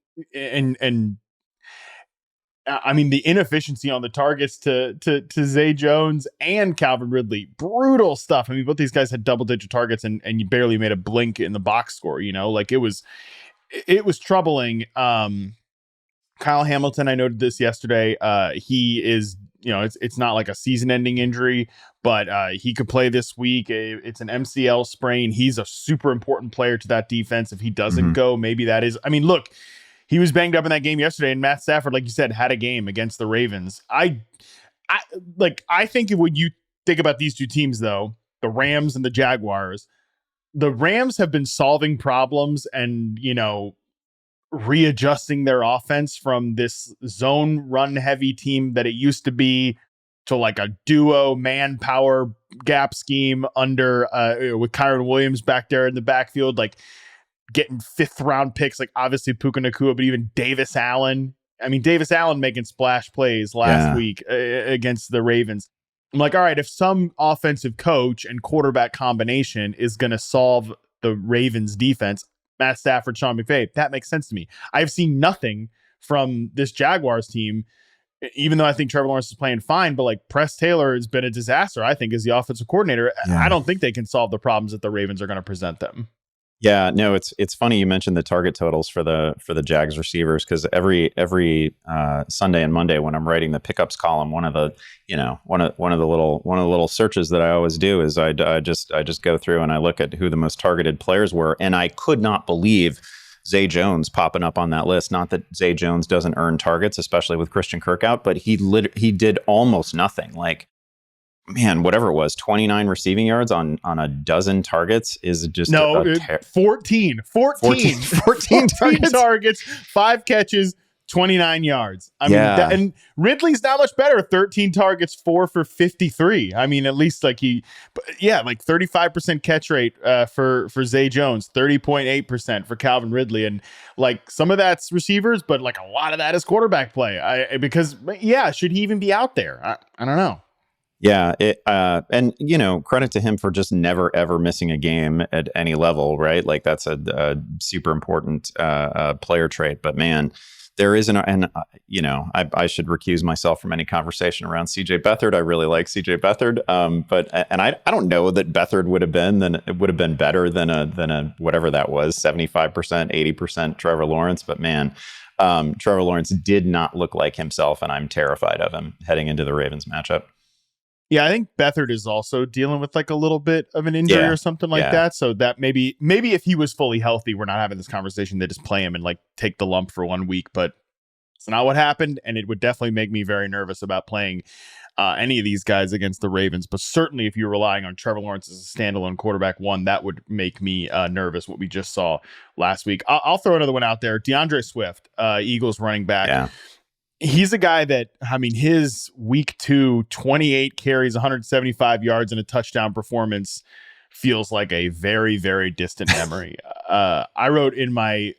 I mean, the inefficiency on the targets to Zay Jones and Calvin Ridley, brutal stuff. I mean, both these guys had double-digit targets and you barely made a blink in the box score, you know, like it was troubling. Kyle Hamilton, I noted this yesterday. He is, you know, it's not like a season-ending injury, but he could play this week. It's an MCL sprain. He's a super important player to that defense. If he doesn't go, maybe that is. I mean, look, he was banged up in that game yesterday, and Matt Stafford, like you said, had a game against the Ravens. I think when you think about these two teams, though, the Rams and the Jaguars, the Rams have been solving problems and, you know, readjusting their offense from this zone run heavy team that it used to be to like a duo manpower gap scheme under with Kyron Williams back there in the backfield, like getting 5th round picks, like obviously Puka Nacua, but even Davis Allen. I mean, Davis Allen making splash plays last week against the Ravens. I'm like, all right, if some offensive coach and quarterback combination is going to solve the Ravens defense, Matt Stafford, Sean McVay, that makes sense to me. I've seen nothing from this Jaguars team, even though I think Trevor Lawrence is playing fine, but like Press Taylor has been a disaster, I think, as the offensive coordinator. I don't think they can solve the problems that the Ravens are going to present them. Yeah, no, it's funny you mentioned the target totals for the Jags receivers, because every Sunday and Monday when I'm writing the pickups column, one of the little searches that I always do is I just go through and I look at who the most targeted players were, and I could not believe Zay Jones popping up on that list. Not that Zay Jones doesn't earn targets, especially with Christian Kirk out, but he did almost nothing. Like, man, whatever it was, 29 receiving yards on a dozen targets is just 14 targets, 5 catches, 29 yards. I mean, and Ridley's not much better. 13 targets, 4 for 53. I mean, at least like 35% catch rate for Zay Jones, 30.8% for Calvin Ridley. And like some of that's receivers, but like a lot of that is quarterback play. Should he even be out there? I don't know. Yeah, and you know, credit to him for just never ever missing a game at any level, right? Like that's a super important player trait. But man, there isn't, I should recuse myself from any conversation around CJ Beathard. I really like CJ Beathard, but I don't know that Beathard would have been better than a whatever that was, 75%, 80% Trevor Lawrence. But man, Trevor Lawrence did not look like himself, and I'm terrified of him heading into the Ravens matchup. Yeah, I think Beathard is also dealing with like a little bit of an injury or something like that. So that maybe if he was fully healthy, we're not having this conversation. They just play him and like take the lump for 1 week, but it's not what happened. And it would definitely make me very nervous about playing any of these guys against the Ravens. But certainly if you're relying on Trevor Lawrence as a standalone quarterback one, that would make me nervous, what we just saw last week. I'll throw another one out there. DeAndre Swift, Eagles running back. Yeah. He's a guy that, I mean, his week 2, 28 carries, 175 yards and a touchdown performance feels like a very, very distant memory. I wrote in my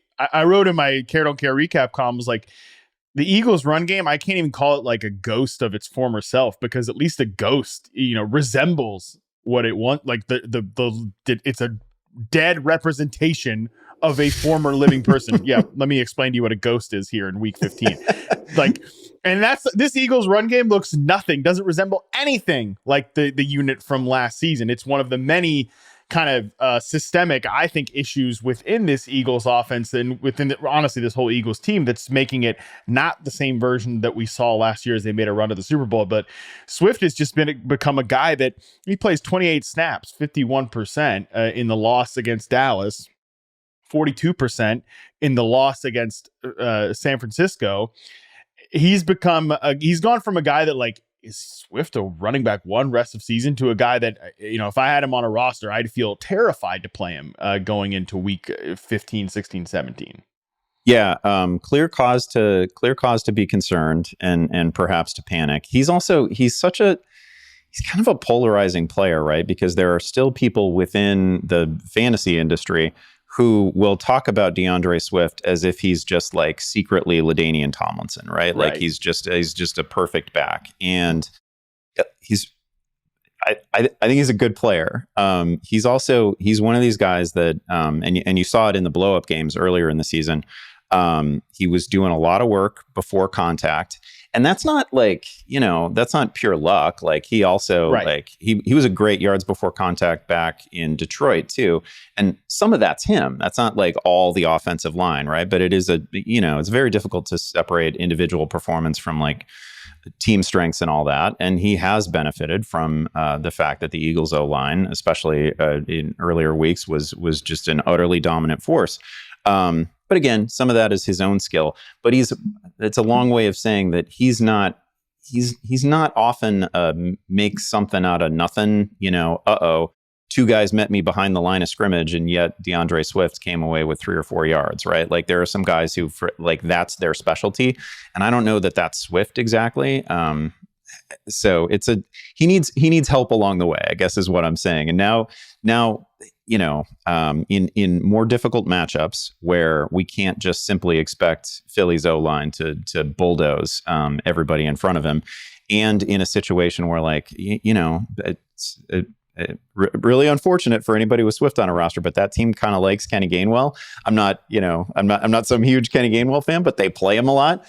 Care Don't Care recap column, was like, the Eagles run game, I can't even call it like a ghost of its former self, because at least a ghost, resembles what it wants. Like it's a dead representation of a former living person. Yeah, let me explain to you what a ghost is here in week 15. And this Eagles run game looks nothing, doesn't resemble anything like the unit from last season. It's one of the many kind of systemic, I think, issues within this Eagles offense and within honestly this whole Eagles team that's making it not the same version that we saw last year as they made a run to the Super Bowl. But Swift has just become a guy that he plays 28 snaps, 51% in the loss against Dallas, 42% in the loss against San Francisco. He's gone from a guy that like, is Swift a running back one rest of season, to a guy that, if I had him on a roster, I'd feel terrified to play him going into week 15, 16, 17. Yeah, clear cause to be concerned and perhaps to panic. He's kind of a polarizing player, right? Because there are still people within the fantasy industry who will talk about DeAndre Swift as if he's just like secretly LaDainian Tomlinson, right? Like he's just a perfect back, and I think he's a good player. He's one of these guys that, and you saw it in the blow up games earlier in the season. He was doing a lot of work before contact. And that's not like, that's not pure luck. Like he also he was a great yards before contact back in Detroit too. And some of that's him. That's not like all the offensive line, right? But it is it's very difficult to separate individual performance from like team strengths and all that. And he has benefited from the fact that the Eagles O-line, especially in earlier weeks, was just an utterly dominant force. But again, some of that is his own skill. But it's a long way of saying that he's not often make something out of nothing. Two guys met me behind the line of scrimmage, and yet DeAndre Swift came away with 3 or 4 yards, right? Like there are some guys who that's their specialty, and I don't know that that's Swift exactly. So he needs help along the way, I guess is what I'm saying. And now in more difficult matchups where we can't just simply expect Philly's O-line to bulldoze everybody in front of him, and in a situation where it's really unfortunate for anybody with Swift on a roster, but that team kind of likes Kenny Gainwell. I'm not some huge Kenny Gainwell fan, but they play him a lot.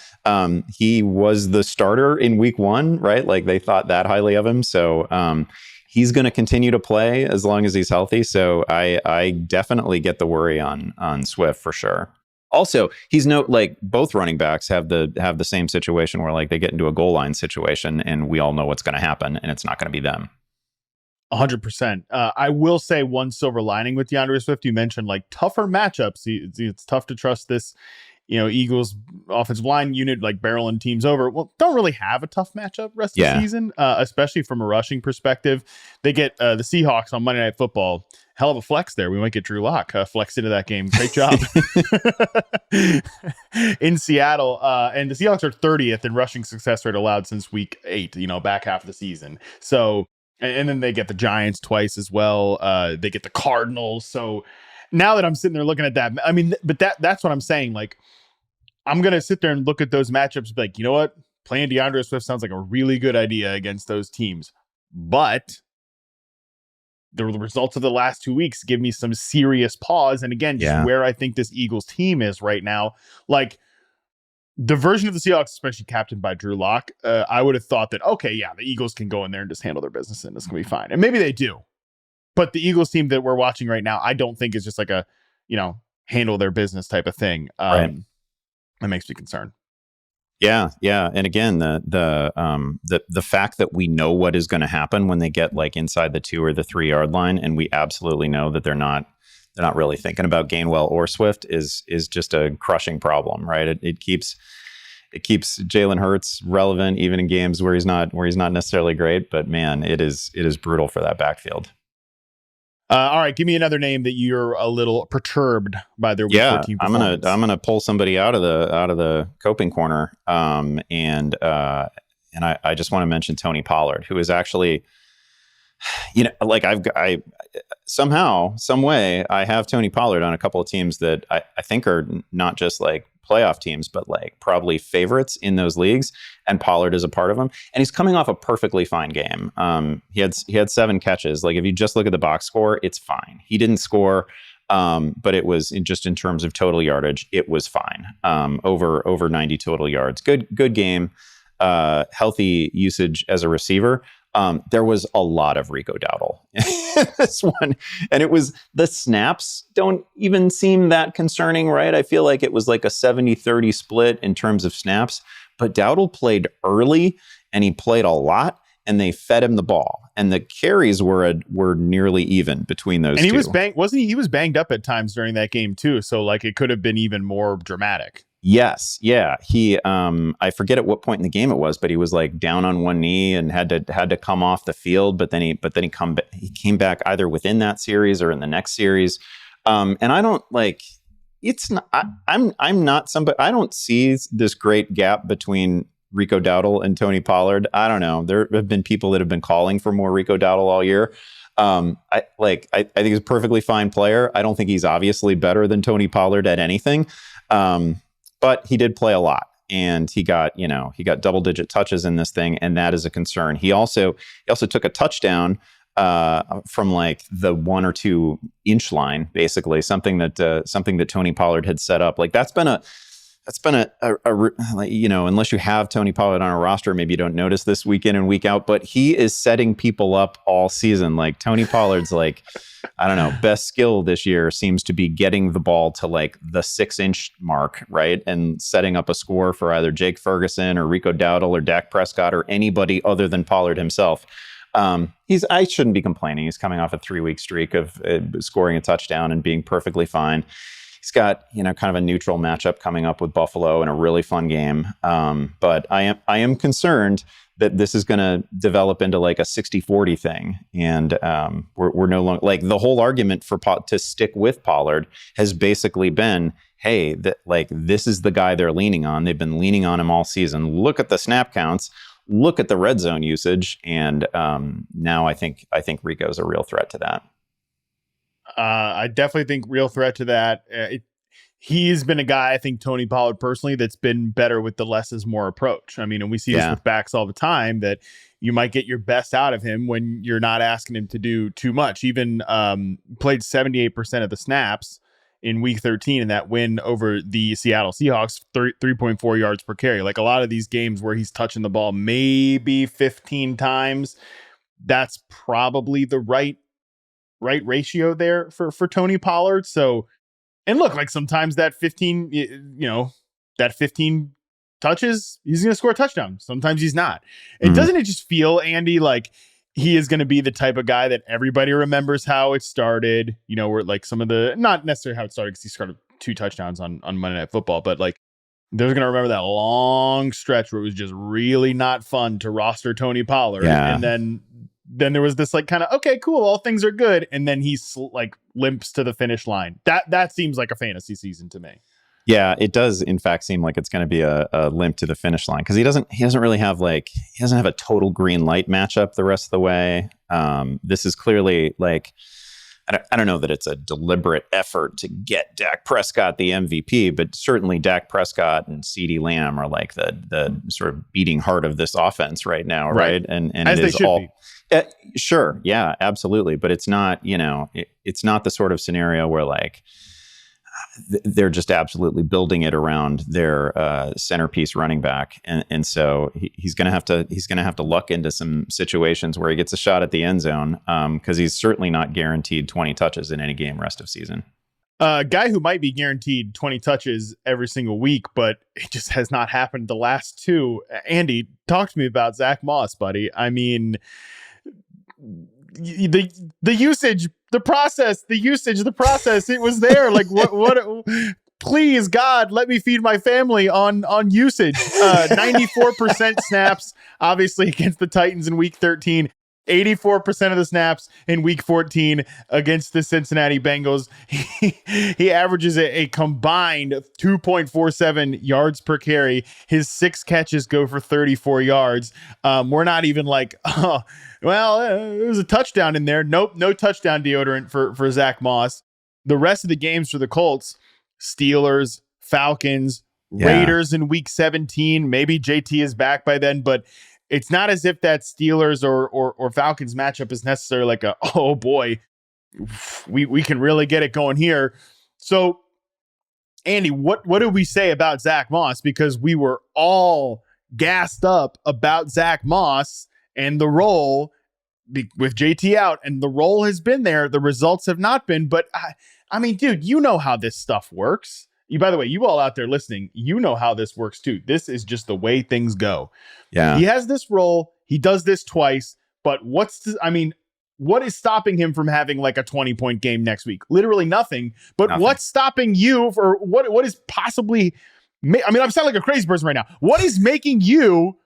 He was the starter in week 1, right? Like they thought that highly of him. So he's going to continue to play as long as he's healthy. So I definitely get the worry on Swift for sure. Also, both running backs have the same situation where like they get into a goal line situation and we all know what's going to happen, and it's not going to be them. 100%. I will say one silver lining with DeAndre Swift. You mentioned like tougher matchups. It's tough to trust this, Eagles offensive line unit, like barreling teams over. Well, don't really have a tough matchup rest of the season, especially from a rushing perspective. They get the Seahawks on Monday Night Football. Hell of a flex there. We might get Drew Lock flex into that game. Great job in Seattle. And the Seahawks are 30th in rushing success rate allowed since week 8, back half of the season. So, and then they get the Giants twice as well. They get the Cardinals. So now that I'm sitting there looking at that, I mean, but that's what I'm saying. Like, I'm going to sit there and look at those matchups and be like, you know what? Playing DeAndre Swift sounds like a really good idea against those teams. But the results of the last 2 weeks give me some serious pause. And again, just where I think this Eagles team is right now, like the version of the Seahawks, especially captained by Drew Lock, I would have thought that, okay, yeah, the Eagles can go in there and just handle their business and it's going to be fine. And maybe they do. But the Eagles team that we're watching right now, I don't think is just like a, handle their business type of thing. Right. That makes me concerned. Yeah. And again, the fact that we know what is going to happen when they get like inside the 2 or the 3 yard line, and we absolutely know that they're not really thinking about Gainwell or Swift is just a crushing problem, right? It keeps Jalen Hurts relevant even in games where he's not necessarily great. But man, it is brutal for that backfield. All right, give me another name that you're a little perturbed by their week 14 performance. I'm gonna pull somebody out of the coping corner, and I just want to mention Tony Pollard, who is actually like I somehow, some way, I have Tony Pollard on a couple of teams that I think are not just like playoff teams, but like probably favorites in those leagues. And Pollard is a part of them. And he's coming off a perfectly fine game. He had 7 catches. Like if you just look at the box score, it's fine. He didn't score, but it was just in terms of total yardage, it was fine. Over 90 total yards. Good game. Healthy usage as a receiver. There was a lot of Rico Dowdle in this one. And it was, the snaps don't even seem that concerning, right? I feel like it was like a 70-30 split in terms of snaps, but Dowdle played early and he played a lot and they fed him the ball. And the carries were nearly even between those two. And he was he was banged up at times during that game too. So like it could have been even more dramatic. Yes. Yeah. He, I forget at what point in the game it was, but he was like down on one knee and had to come off the field. But then he came back either within that series or in the next series. And I don't like, it's not, I'm not somebody, I don't see this great gap between Rico Dowdle and Tony Pollard. I don't know. There have been people that have been calling for more Rico Dowdle all year. I think he's a perfectly fine player. I don't think he's obviously better than Tony Pollard at anything. But he did play a lot, and he got double-digit touches in this thing, and that is a concern. He also took a touchdown from like the 1 or 2 inch line, basically something that Tony Pollard had set up. Like that's been a unless you have Tony Pollard on a roster, maybe you don't notice this week in and week out, but he is setting people up all season. Like Tony Pollard's like, I don't know, best skill this year seems to be getting the ball to like the 6-inch mark, right? And setting up a score for either Jake Ferguson or Rico Dowdle or Dak Prescott or anybody other than Pollard himself. I shouldn't be complaining. He's coming off a 3-week streak of scoring a touchdown and being perfectly fine. He's got, kind of a neutral matchup coming up with Buffalo in a really fun game. But I am concerned that this is going to develop into like a 60-40 thing. And we're no longer, like, the whole argument to stick with Pollard has basically been, hey, this is the guy they're leaning on. They've been leaning on him all season. Look at the snap counts. Look at the red zone usage. And now I think Rico's a real threat to that. I definitely think real threat to that. He's been a guy, I think Tony Pollard personally, that's been better with the less is more approach. I mean, and we see this with backs all the time, that you might get your best out of him when you're not asking him to do too much. Even played 78% of the snaps in week 13 in that win over the Seattle Seahawks, 3.4 yards per carry. Like a lot of these games where he's touching the ball maybe 15 times, that's probably the right ratio there for Tony Pollard. So, and look, like sometimes that 15 touches, he's going to score a touchdown. Sometimes he's not. And doesn't it just feel, Andy, like he is going to be the type of guy that everybody remembers how it started, where like some of the, not necessarily how it started because he scored 2 touchdowns on Monday Night Football, but like they're going to remember that long stretch where it was just really not fun to roster Tony Pollard. Yeah. And then there was this like kind of, okay, cool, all things are good. And then he like limps to the finish line. That seems like a fantasy season to me. Yeah, it does in fact seem like it's going to be a limp to the finish line, because he doesn't really have a total green light matchup the rest of the way. This is clearly like, I don't know that it's a deliberate effort to get Dak Prescott the MVP, but certainly Dak Prescott and CeeDee Lamb are like the sort of beating heart of this offense right now, right? And as it is all. Be. Sure. Yeah, absolutely. But it's not, it's not the sort of scenario where like they're just absolutely building it around their centerpiece running back. And so he's going to have to luck into some situations where he gets a shot at the end zone, because he's certainly not guaranteed 20 touches in any game rest of season. A guy who might be guaranteed 20 touches every single week, but it just has not happened the last 2. Andy, talk to me about Zach Moss, buddy. I mean, the usage, the process, it was there. Like what please God, let me feed my family on usage. 94% snaps, obviously against the Titans in week 13, 84% of the snaps in week 14 against the Cincinnati Bengals. He averages a combined 2.47 yards per carry. His 6 catches go for 34 yards. We're not even like, Well, there was a touchdown in there. Nope, no touchdown deodorant for Zach Moss. The rest of the games for the Colts, Steelers, Falcons, Raiders in week 17. Maybe JT is back by then, but it's not as if that Steelers or Falcons matchup is necessarily like a, oh boy, we can really get it going here. So, Andy, what did we say about Zach Moss? Because we were all gassed up about Zach Moss and the role with JT out, and the role has been there. The results have not been, but I mean, dude, you know how this stuff works. By the way, you all out there listening, you know how this works too. This is just the way things go. Yeah. He has this role. He does this twice, but what is stopping him from having like a 20-point game next week? Literally nothing. But nothing. What's stopping you for what is possibly, I mean, I'm sounding like a crazy person right now. What is making you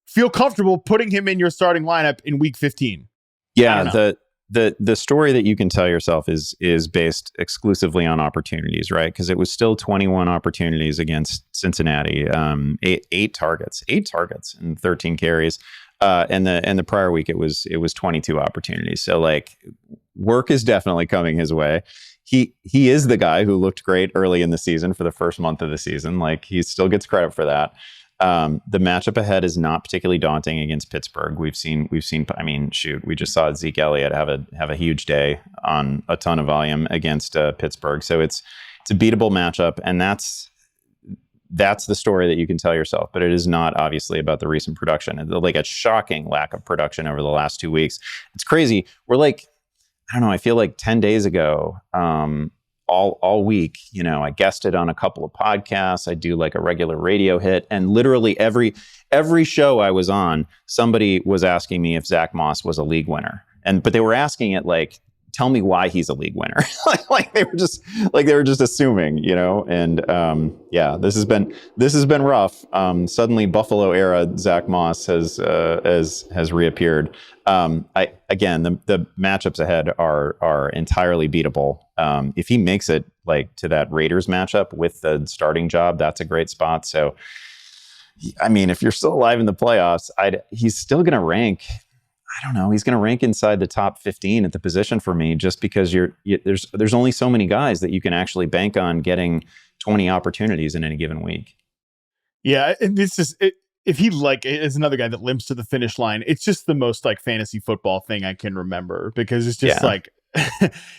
feel comfortable putting him in your starting lineup in week 15? Yeah, the story that you can tell yourself is based exclusively on opportunities, right? Because it was still 21 opportunities against Cincinnati, eight targets and 13 carries, and the prior week it was 22 opportunities. So like, work is definitely coming his way. He is the guy who looked great early in the season for the first month of the season. Like, he still gets credit for that. The matchup ahead is not particularly daunting against Pittsburgh. We've seen. I mean, shoot, we just saw Zeke Elliott have a huge day on a ton of volume against Pittsburgh. So it's a beatable matchup, and that's the story that you can tell yourself. But it is not obviously about the recent production. It's like a shocking lack of production over the last 2 weeks. It's crazy. We're like, I don't know. I feel like 10 days ago. All week, I guested on a couple of podcasts. I do like a regular radio hit, and literally every show I was on, somebody was asking me if Zach Moss was a league winner, but they were asking it like, tell me why he's a league winner. like they were just assuming, And yeah, this has been rough. Suddenly, Buffalo era Zach Moss has reappeared. The matchups ahead are entirely beatable. If he makes it like to that Raiders matchup with the starting job, that's a great spot. So, I mean, if you're still alive in the playoffs, he's still going to rank. I don't know. He's going to rank inside the top 15 at the position for me, just because there's only so many guys that you can actually bank on getting 20 opportunities in any given week. Yeah, and this is it. If he is another guy that limps to the finish line, it's just the most like fantasy football thing I can remember, because it's just like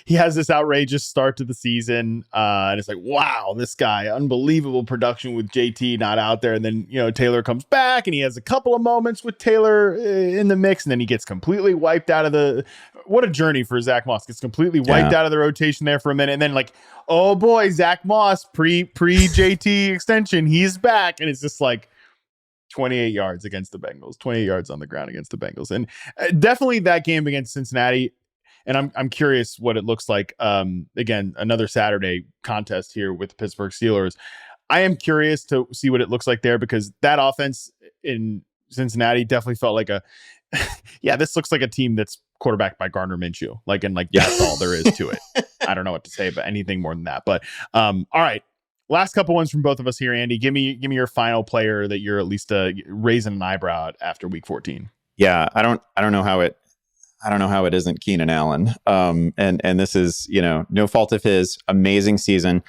he has this outrageous start to the season, and it's like, wow, this guy, unbelievable production with JT not out there, and then Taylor comes back and he has a couple of moments with Taylor in the mix, and then he gets completely wiped out of what a journey for Zach Moss. Gets completely wiped out of the rotation there for a minute, and then like, oh boy, Zach Moss pre JT extension, he's back, and it's just like 28 yards against the Bengals, 28 yards on the ground against the Bengals. And definitely that game against Cincinnati. And I'm curious what it looks like. Again, another Saturday contest here with the Pittsburgh Steelers. I am curious to see what it looks like there, because that offense in Cincinnati definitely felt like this looks like a team that's quarterbacked by Gardner Minshew. That's all there is to it. I don't know what to say about anything more than that. But all right. Last couple ones from both of us here, Andy. Give me your final player that you're at least raising an eyebrow at after week 14. Yeah, I don't know how it isn't Keenan Allen. And this is, no fault of his. Amazing season.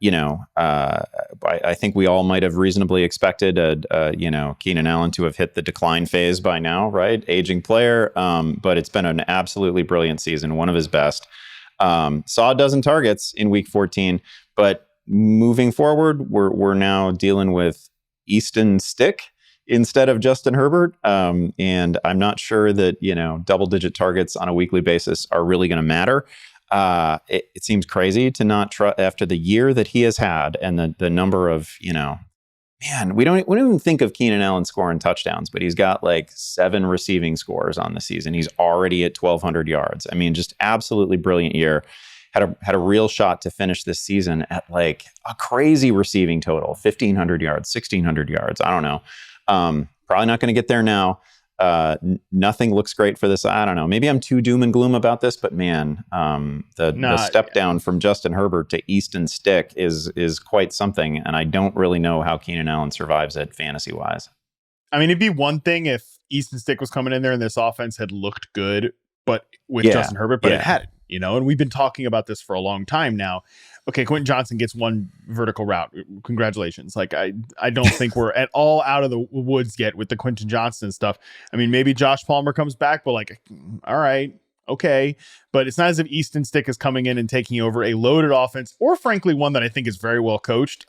I think we all might have reasonably expected Keenan Allen to have hit the decline phase by now, right? Aging player. But it's been an absolutely brilliant season, one of his best. Saw a dozen targets in week 14, but moving forward, we're now dealing with Easton Stick instead of Justin Herbert. And I'm not sure that, double-digit targets on a weekly basis are really going to matter. It seems crazy to not try after the year that he has had, and the number of, we don't even think of Keenan Allen scoring touchdowns, but he's got like 7 receiving scores on the season. He's already at 1,200 yards. I mean, just absolutely brilliant year. Had a real shot to finish this season at like a crazy receiving total, 1,500 yards, 1,600 yards. I don't know. Probably not going to get there now. Nothing looks great for this. I don't know. Maybe I'm too doom and gloom about this, but man, the step down from Justin Herbert to Easton Stick is quite something. And I don't really know how Keenan Allen survives it fantasy wise. I mean, it'd be one thing if Easton Stick was coming in there and this offense had looked good, but with Justin Herbert, but it hadn't, and we've been talking about this for a long time now. Okay, Quentin Johnson gets one vertical route. Congratulations. Like, I don't think we're at all out of the woods yet with the Quentin Johnson stuff. I mean, maybe Josh Palmer comes back, but like, all right. Okay, but it's not as if Easton Stick is coming in and taking over a loaded offense, or frankly, one that I think is very well coached.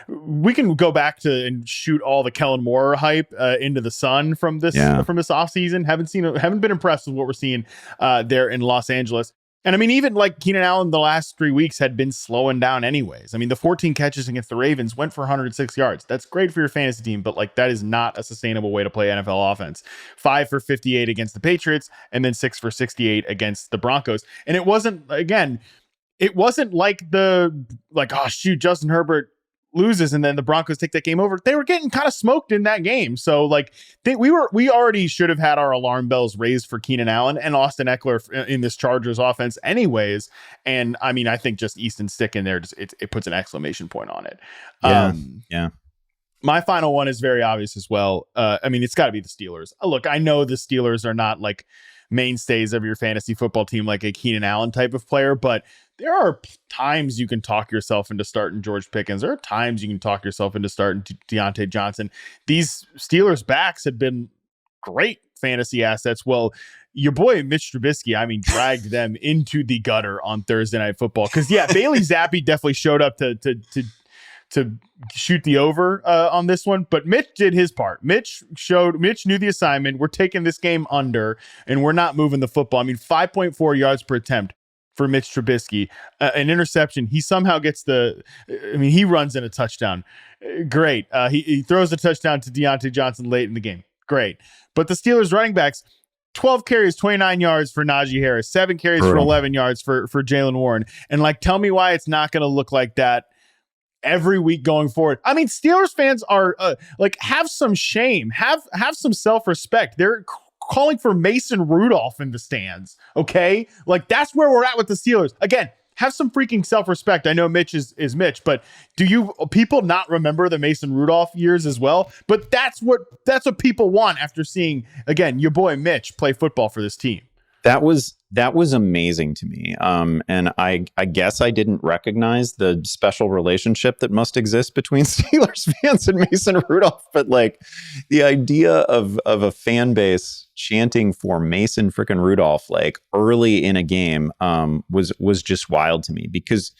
We can go back to and shoot all the Kellen Moore hype into the sun from this offseason. Haven't been impressed with what we're seeing there in Los Angeles. And I mean, even like Keenan Allen, the last 3 weeks had been slowing down anyways. I mean, the 14 catches against the Ravens went for 106 yards. That's great for your fantasy team, but like that is not a sustainable way to play NFL offense. 5 for 58 against the Patriots, and then 6 for 68 against the Broncos. And it wasn't like oh shoot, Justin Herbert loses and then the Broncos take that game over. They were getting kind of smoked in that game. So like we already should have had our alarm bells raised for Keenan Allen and Austin Eckler in this Chargers offense anyways. And I mean, I think just Easton Stick in there, it puts an exclamation point on it. Yeah. My final one is very obvious as well. I mean, it's got to be the Steelers. Look, I know the Steelers are not like mainstays of your fantasy football team like a Keenan Allen type of player, but there are times you can talk yourself into starting George Pickens. There are times you can talk yourself into starting Deontay Johnson. These Steelers backs had been great fantasy assets. Well, your boy Mitch Trubisky, I mean, dragged them into the gutter on Thursday Night Football. Because Bailey Zappi definitely showed up to shoot the over on this one, but Mitch did his part. Mitch knew the assignment. We're taking this game under, and we're not moving the football. I mean, 5.4 yards per attempt for Mitch Trubisky, an interception. He somehow gets he runs in a touchdown. Great. He throws a touchdown to Deontay Johnson late in the game. Great. But the Steelers running backs, 12 carries, 29 yards for Najee Harris, 7 carries for 11 yards for Jaylen Warren. And like, tell me why it's not going to look like that every week going forward. I mean, Steelers fans are have some shame, have some self-respect. They're calling for Mason Rudolph in the stands. Okay. Like that's where we're at with the Steelers. Again, have some freaking self-respect. I know Mitch is Mitch, but do you people not remember the Mason Rudolph years as well? But that's what people want after seeing, again, your boy Mitch play football for this team. That was amazing to me. And I guess I didn't recognize the special relationship that must exist between Steelers fans and Mason Rudolph. But like the idea of a fan base chanting for Mason freaking Rudolph like early in a game was just wild to me, because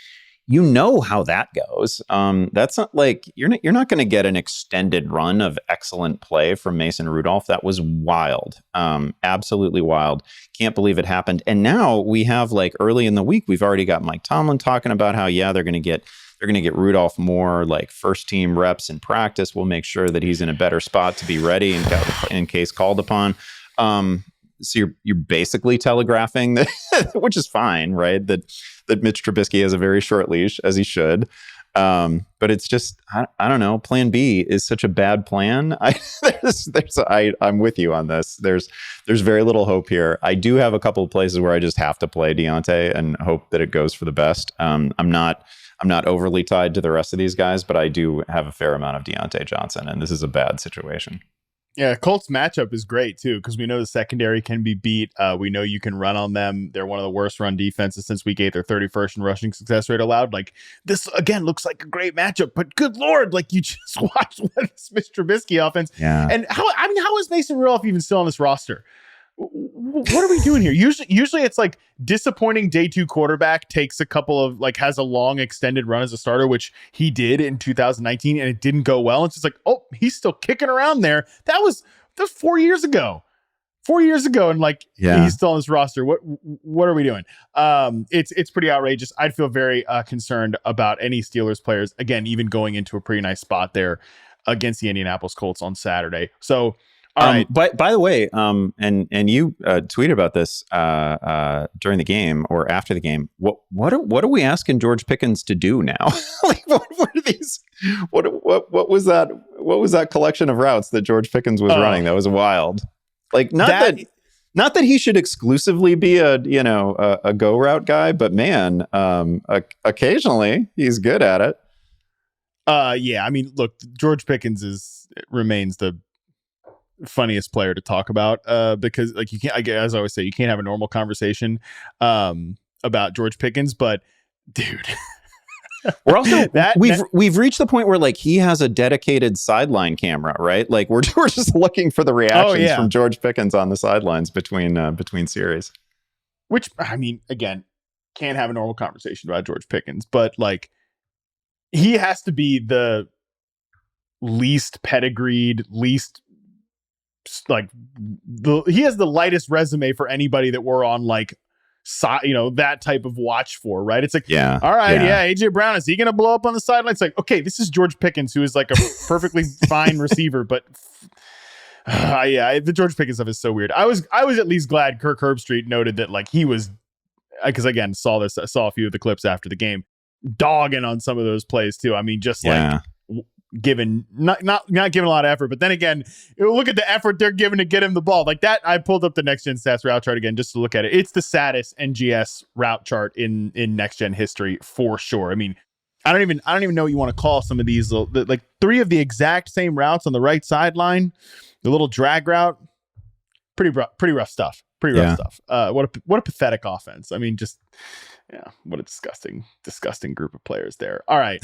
you know how that goes. That's not like you're not going to get an extended run of excellent play from Mason Rudolph. That was wild, absolutely wild. Can't believe it happened. And now we have like early in the week, we've already got Mike Tomlin talking about how they're going to get Rudolph more like first team reps in practice. We'll make sure that he's in a better spot to be ready in case called upon. So you're basically telegraphing that, which is fine, right? That Mitch Trubisky has a very short leash, as he should. But it's just, I don't know. Plan B is such a bad plan. I'm with you on this. There's very little hope here. I do have a couple of places where I just have to play Deontay and hope that it goes for the best. I'm not overly tied to the rest of these guys, but I do have a fair amount of Deontay Johnson, and this is a bad situation. Yeah, Colts matchup is great too, because we know the secondary can be beat. We know you can run on them. They're one of the worst run defenses since week 8. They're 31st in rushing success rate allowed. Like this again looks like a great matchup, but good Lord, like you just watch this Mr. Trubisky offense. Yeah. And how is Mason Rudolph even still on this roster? What are we doing here? Usually it's like disappointing day 2 quarterback takes a couple of has a long extended run as a starter, which he did in 2019, and it didn't go well. It's just like, oh, he's still kicking around there. That was 4 years ago. 4 years ago, and he's still on this roster. What are we doing? It's pretty outrageous. I'd feel very concerned about any Steelers players, again, even going into a pretty nice spot there against the Indianapolis Colts on Saturday. So all right. But by the way, and you tweeted about this during the game or after the game. What are we asking George Pickens to do now? Like what are these? What was that? What was that collection of routes that George Pickens was running? That was wild. Like not that he should exclusively be a go route guy, but man, occasionally he's good at it. Yeah, I mean, look, George Pickens remains the funniest player to talk about because like you can't, as I always say, you can't have a normal conversation about George Pickens, but dude. We're also we've reached the point where like he has a dedicated sideline camera, right? Like we're just looking for the reactions from George Pickens on the sidelines between series. Which, I mean, again, can't have a normal conversation about George Pickens, but like he has to be the least pedigreed, least like he has the lightest resume for anybody that we're on like that type of watch for, right? It's like, all right, AJ Brown, is he gonna blow up on the sideline? It's like, okay, this is George Pickens, who is like a perfectly fine receiver, but the George Pickens stuff is so weird. I was at least glad Kirk Herbstreit noted that like he was, because again, saw a few of the clips after the game, dogging on some of those plays too. I mean, just like given not giving a lot of effort, but then again, look at the effort they're giving to get him the ball like that. I pulled up the next gen stats route chart again just to look at it. It's the saddest NGS route chart in next gen history for sure. I mean, I don't even know what you want to call some of these like three of the exact same routes on the right sideline, the little drag route. Pretty rough stuff. What a pathetic offense. I mean, just what a disgusting group of players there. All right.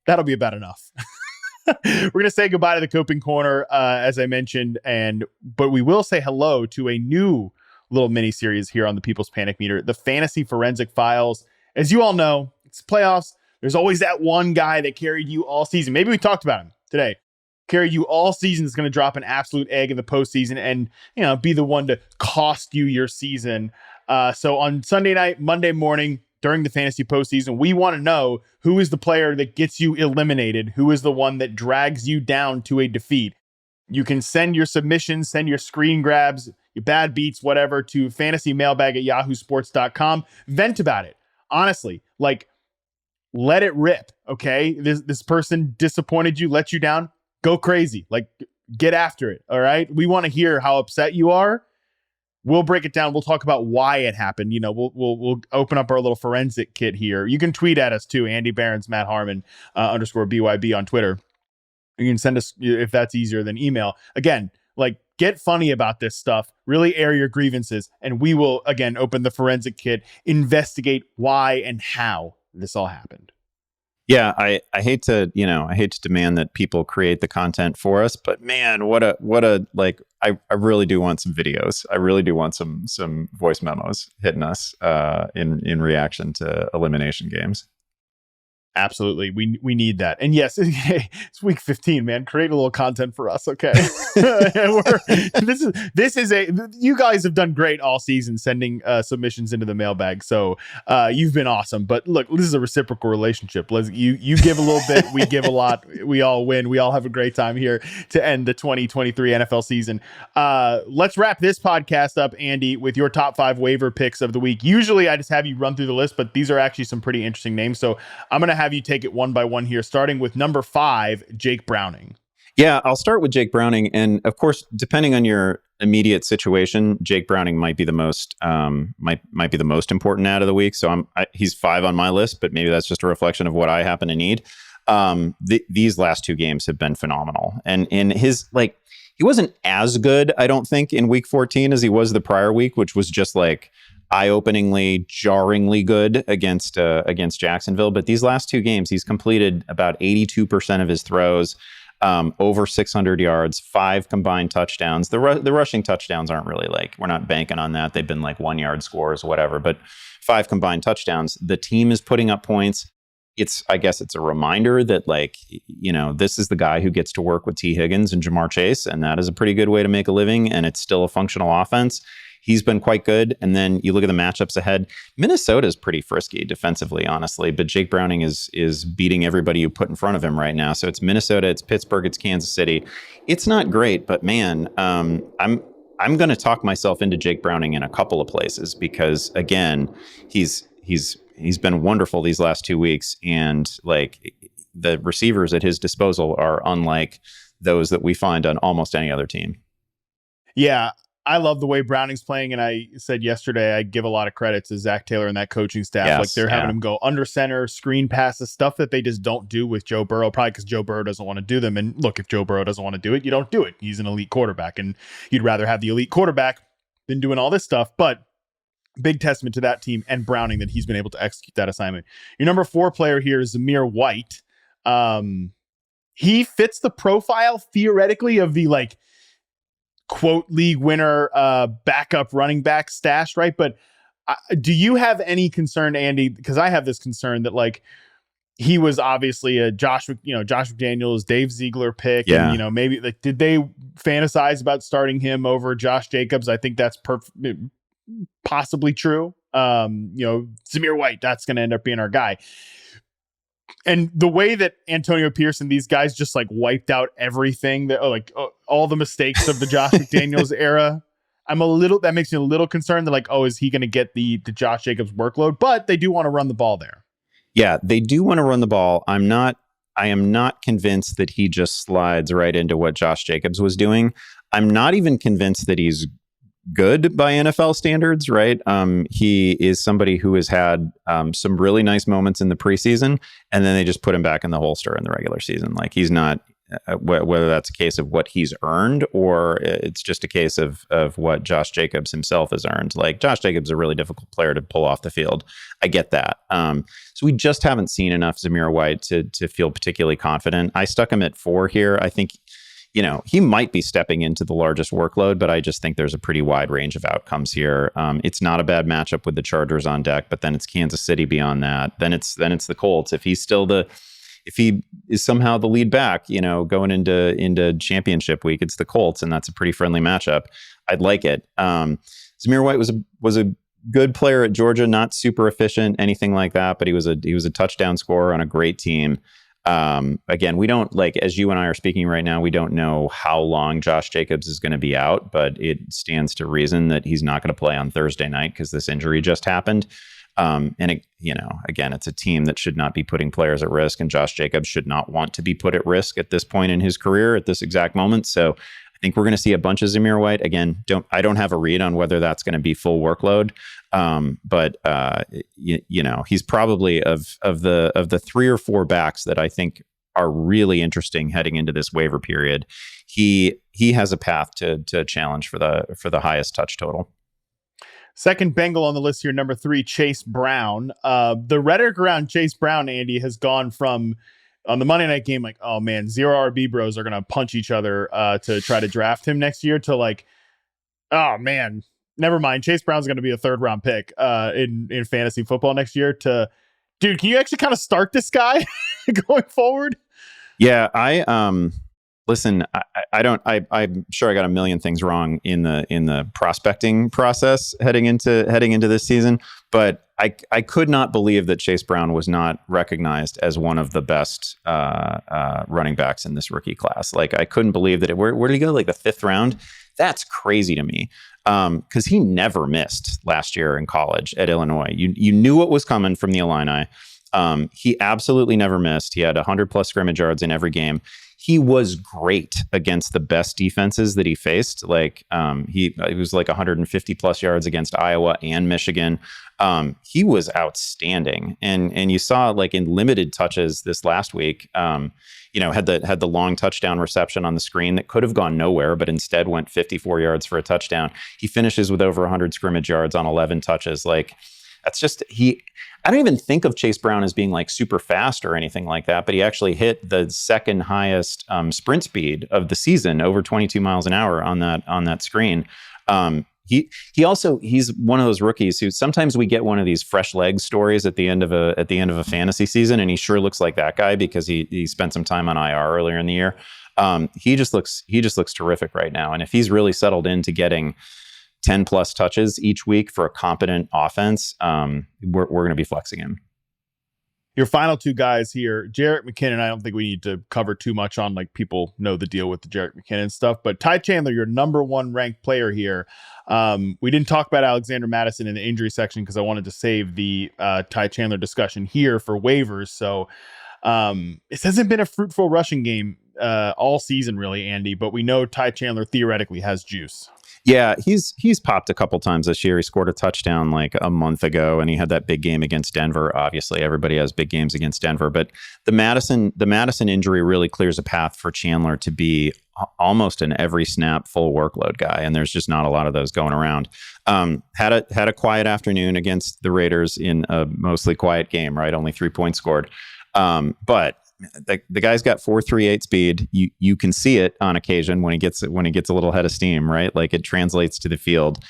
That'll be about enough. We're going to say goodbye to the Coping Corner, as I mentioned, but we will say hello to a new little mini series here on the People's Panic Meter, the Fantasy Forensic Files. As you all know, it's playoffs. There's always that one guy that carried you all season. Maybe we talked about him today. Carried you all season is going to drop an absolute egg in the postseason and be the one to cost you your season. So on Sunday night, Monday morning, during the fantasy postseason, we want to know who is the player that gets you eliminated, who is the one that drags you down to a defeat. You can send your submissions, send your screen grabs, your bad beats, whatever, to fantasymailbag@yahoosports.com. Vent about it. Honestly, like, let it rip, okay? This person disappointed you, let you down. Go crazy. Like, get after it, all right? We want to hear how upset you are. We'll break it down. We'll talk about why it happened. We'll open up our little forensic kit here. You can tweet at us too, Andy Behrens, Matt Harmon _BYB on Twitter. You can send us, if that's easier than email. Again, like, get funny about this stuff. Really air your grievances, and we will again open the forensic kit, investigate why and how this all happened. Yeah, I hate to demand that people create the content for us, but man, what a like I really do want some videos. I really do want some voice memos hitting us in reaction to elimination games. Absolutely. We need that. And yes, it's week 15, man. Create a little content for us, okay? This is you guys have done great all season sending submissions into the mailbag. So you've been awesome. But look, this is a reciprocal relationship. You give a little bit, we give a lot. We all win. We all have a great time here to end the 2023 NFL season. Let's wrap this podcast up, Andy, with your top 5 waiver picks of the week. Usually I just have you run through the list, but these are actually some pretty interesting names. So I'm going to have you take it one by one here, starting with number 5, Jake Browning. Yeah, I'll start with Jake Browning. And of course, depending on your immediate situation, Jake Browning might be the most might be the most important out of the week. So he's 5 on my list, but maybe that's just a reflection of what I happen to need. These last 2 games have been phenomenal. And in his, like, he wasn't as good, I don't think, in week 14 as he was the prior week, which was just like eye-openingly, jarringly good against Jacksonville. But these last 2 games, he's completed about 82% of his throws, over 600 yards, 5 combined touchdowns. The rushing touchdowns aren't really, like, we're not banking on that. They've been like 1-yard scores, whatever. But 5 combined touchdowns. The team is putting up points. I guess it's a reminder that, like, this is the guy who gets to work with T. Higgins and Jamar Chase, and that is a pretty good way to make a living. And it's still a functional offense. He's been quite good. And then you look at the matchups ahead. Minnesota is pretty frisky defensively, honestly, but Jake Browning is beating everybody you put in front of him right now. So it's Minnesota, it's Pittsburgh, it's Kansas City. It's not great, but man, I'm going to talk myself into Jake Browning in a couple of places because, again, he's been wonderful these last 2 weeks, and like the receivers at his disposal are unlike those that we find on almost any other team. Yeah. I love the way Browning's playing, and I said yesterday I give a lot of credit to Zach Taylor and that coaching staff. Yes, like they're having him go under center, screen passes, stuff that they just don't do with Joe Burrow, probably because Joe Burrow doesn't want to do them. And look, if Joe Burrow doesn't want to do it, you don't do it. He's an elite quarterback, and you'd rather have the elite quarterback than doing all this stuff. But big testament to that team and Browning that he's been able to execute that assignment. Your number 4 player here is Zamir White. He fits the profile theoretically of the like quote league winner backup running back stash, right? But do you have any concern, Andy? Because I have this concern that like he was obviously a Josh McDaniels, Dave Ziegler pick, and maybe like did they fantasize about starting him over Josh Jacobs? I think that's possibly true. Zamir White, that's going to end up being our guy. And the way that Antonio Pierce and these guys just like wiped out everything that all the mistakes of the Josh McDaniels era, that makes me a little concerned that like, is he going to get the Josh Jacobs workload? But they do want to run the ball there. Yeah, they do want to run the ball. I am not convinced that he just slides right into what Josh Jacobs was doing. I'm not even convinced that he's good by NFL standards, right? He is somebody who has had some really nice moments in the preseason, and then they just put him back in the holster in the regular season. Like he's not, whether that's a case of what he's earned or it's just a case of what Josh Jacobs himself has earned. Like Josh Jacobs is a really difficult player to pull off the field. I get that. So we just haven't seen enough Zamir White to feel particularly confident. I stuck him at 4 here. I think he might be stepping into the largest workload, but I just think there's a pretty wide range of outcomes here. It's not a bad matchup with the Chargers on deck, but then it's Kansas City beyond that. Then it's the Colts. If he is somehow the lead back, going into championship week, it's the Colts, and that's a pretty friendly matchup. I'd like it. Zamir White was a good player at Georgia, not super efficient, anything like that, but he was a touchdown scorer on a great team. Again, we don't as you and I are speaking right now, we don't know how long Josh Jacobs is going to be out, but it stands to reason that he's not going to play on Thursday night because this injury just happened. Again, it's a team that should not be putting players at risk, and Josh Jacobs should not want to be put at risk at this point in his career at this exact moment. So I think we're going to see a bunch of Zamir White. Again, I don't have a read on whether that's going to be full workload. But he's probably of the 3 or 4 backs that I think are really interesting heading into this waiver period. He has a path to challenge for the highest touch total. Second Bengal on the list here, number 3, Chase Brown. The rhetoric around Chase Brown, Andy, has gone from on the Monday night game, like, oh man, 0 RB bros are going to punch each other to try to draft him next year, to like, oh man, never mind. Chase Brown's going to be a 3rd round pick in fantasy football next year. To dude, can you actually kind of start this guy going forward? Yeah, listen. I'm sure I got a million things wrong in the prospecting process heading into this season, but I could not believe that Chase Brown was not recognized as one of the best running backs in this rookie class. Like I couldn't believe that. Where did he go? Like the 5th round? That's crazy to me. Because he never missed last year in college at Illinois. You knew what was coming from the Illini. He absolutely never missed. He had 100+ scrimmage yards in every game. He was great against the best defenses that he faced. Like he was like 150+ yards against Iowa and Michigan. He was outstanding, and you saw like in limited touches this last week. Had the long touchdown reception on the screen that could have gone nowhere, but instead went 54 yards for a touchdown. He finishes with over 100 scrimmage yards on 11 touches. Like that's just I don't even think of Chase Brown as being like super fast or anything like that, but he actually hit the 2nd highest sprint speed of the season, over 22 miles an hour on that screen. He's one of those rookies who sometimes we get one of these fresh legs stories at the end of a fantasy season, and he sure looks like that guy because he spent some time on IR earlier in the year. He just looks terrific right now, and if he's really settled into getting 10+ touches each week for a competent offense, we're going to be flexing him. Your final 2 guys here, Jerick McKinnon. I don't think we need to cover too much on, like, people know the deal with the Jerick McKinnon stuff, but Ty Chandler, your number 1 ranked player here. We didn't talk about Alexander Mattison in the injury section because I wanted to save the Ty Chandler discussion here for waivers. So This hasn't been a fruitful rushing game all season, really, Andy, but we know Ty Chandler theoretically has juice. Yeah, he's popped a couple times this year. He scored a touchdown like a month ago, and he had that big game against Denver. Obviously, everybody has big games against Denver, but the Madison injury really clears a path for Chandler to be almost an every snap full workload guy, and there's just not a lot of those going around. Had a quiet afternoon against the Raiders in a mostly quiet game, right? Only 3 points scored, but the guy's got 4.38 speed. You can see it on occasion when he gets a little head of steam, right? Like it translates to the field.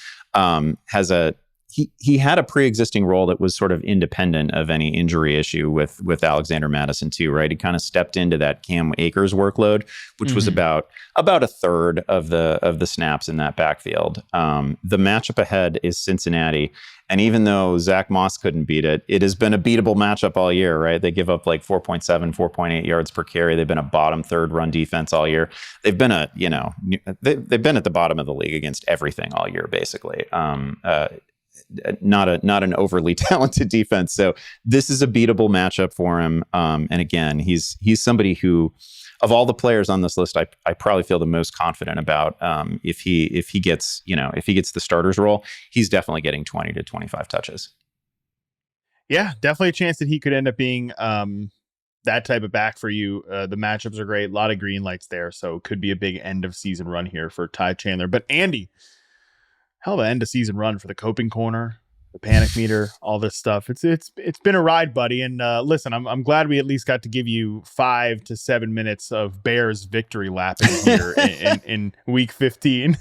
He had a pre-existing role that was sort of independent of any injury issue with Alexander Mattison too, right? He kind of stepped into that Cam Akers workload, which was about a third of the snaps in that backfield. The matchup ahead is Cincinnati. And even though Zach Moss couldn't beat it, it has been a beatable matchup all year, right? They give up like 4.7, 4.8 yards per carry. They've been a bottom third run defense all year. They've been they've been at the bottom of the league against everything all year, basically. Not an overly talented defense. So this is a beatable matchup for him. And again, he's somebody who, of all the players on this list, I probably feel the most confident about. If he gets the starter's role, he's definitely getting 20 to 25 touches. Yeah, definitely a chance that he could end up being that type of back for you. The matchups are great. A lot of green lights there. So it could be a big end of season run here for Ty Chandler. But Andy, hell of an end of season run for the Coping Corner, the Panic Meter, all this stuff. It's been a ride, buddy. And listen, I'm glad we at least got to give you 5 to 7 minutes of Bears victory lapping here in week 15.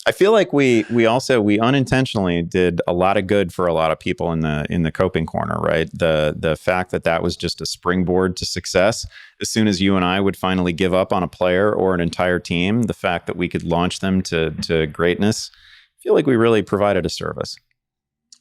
I feel like we unintentionally did a lot of good for a lot of people in the Coping Corner, right? The fact that was just a springboard to success. As soon as you and I would finally give up on a player or an entire team, the fact that we could launch them to greatness, I feel like we really provided a service.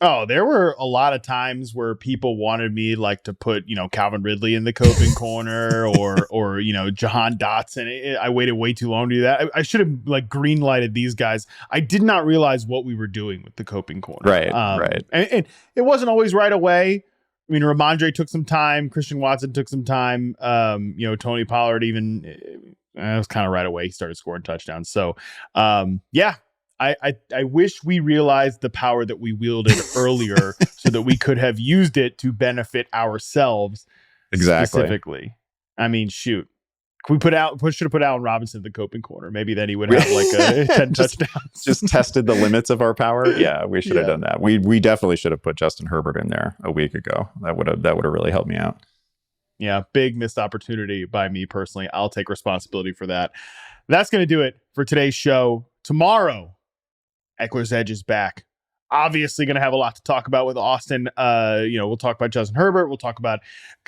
Oh, there were a lot of times where people wanted me like to put, Calvin Ridley in the Coping Corner or Jahan Dotson. I waited way too long to do that. I should have like green lighted these guys. I did not realize what we were doing with the Coping Corner. Right. Right. And it wasn't always right away. I mean, Ramondre took some time. Christian Watson took some time. Tony Pollard even, it was kind of right away. He started scoring touchdowns. So, yeah. I wish we realized the power that we wielded earlier so that we could have used it to benefit ourselves. Exactly. Specifically. I mean, shoot. Should have put Allen Robinson in the Coping Corner. Maybe then he would have like a 10 touchdowns. Just tested the limits of our power. Yeah, we should have done that. We definitely should have put Justin Herbert in there a week ago. That would have really helped me out. Yeah, big missed opportunity by me personally. I'll take responsibility for that. That's going to do it for today's show. Tomorrow, Eckler's Edge is back. Obviously going to have a lot to talk about with Austin. We'll talk about Justin Herbert. We'll talk about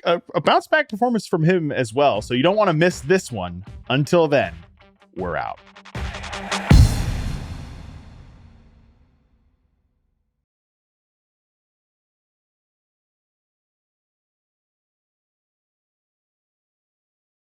a bounce back performance from him as well. So you don't want to miss this one. Until then, we're out.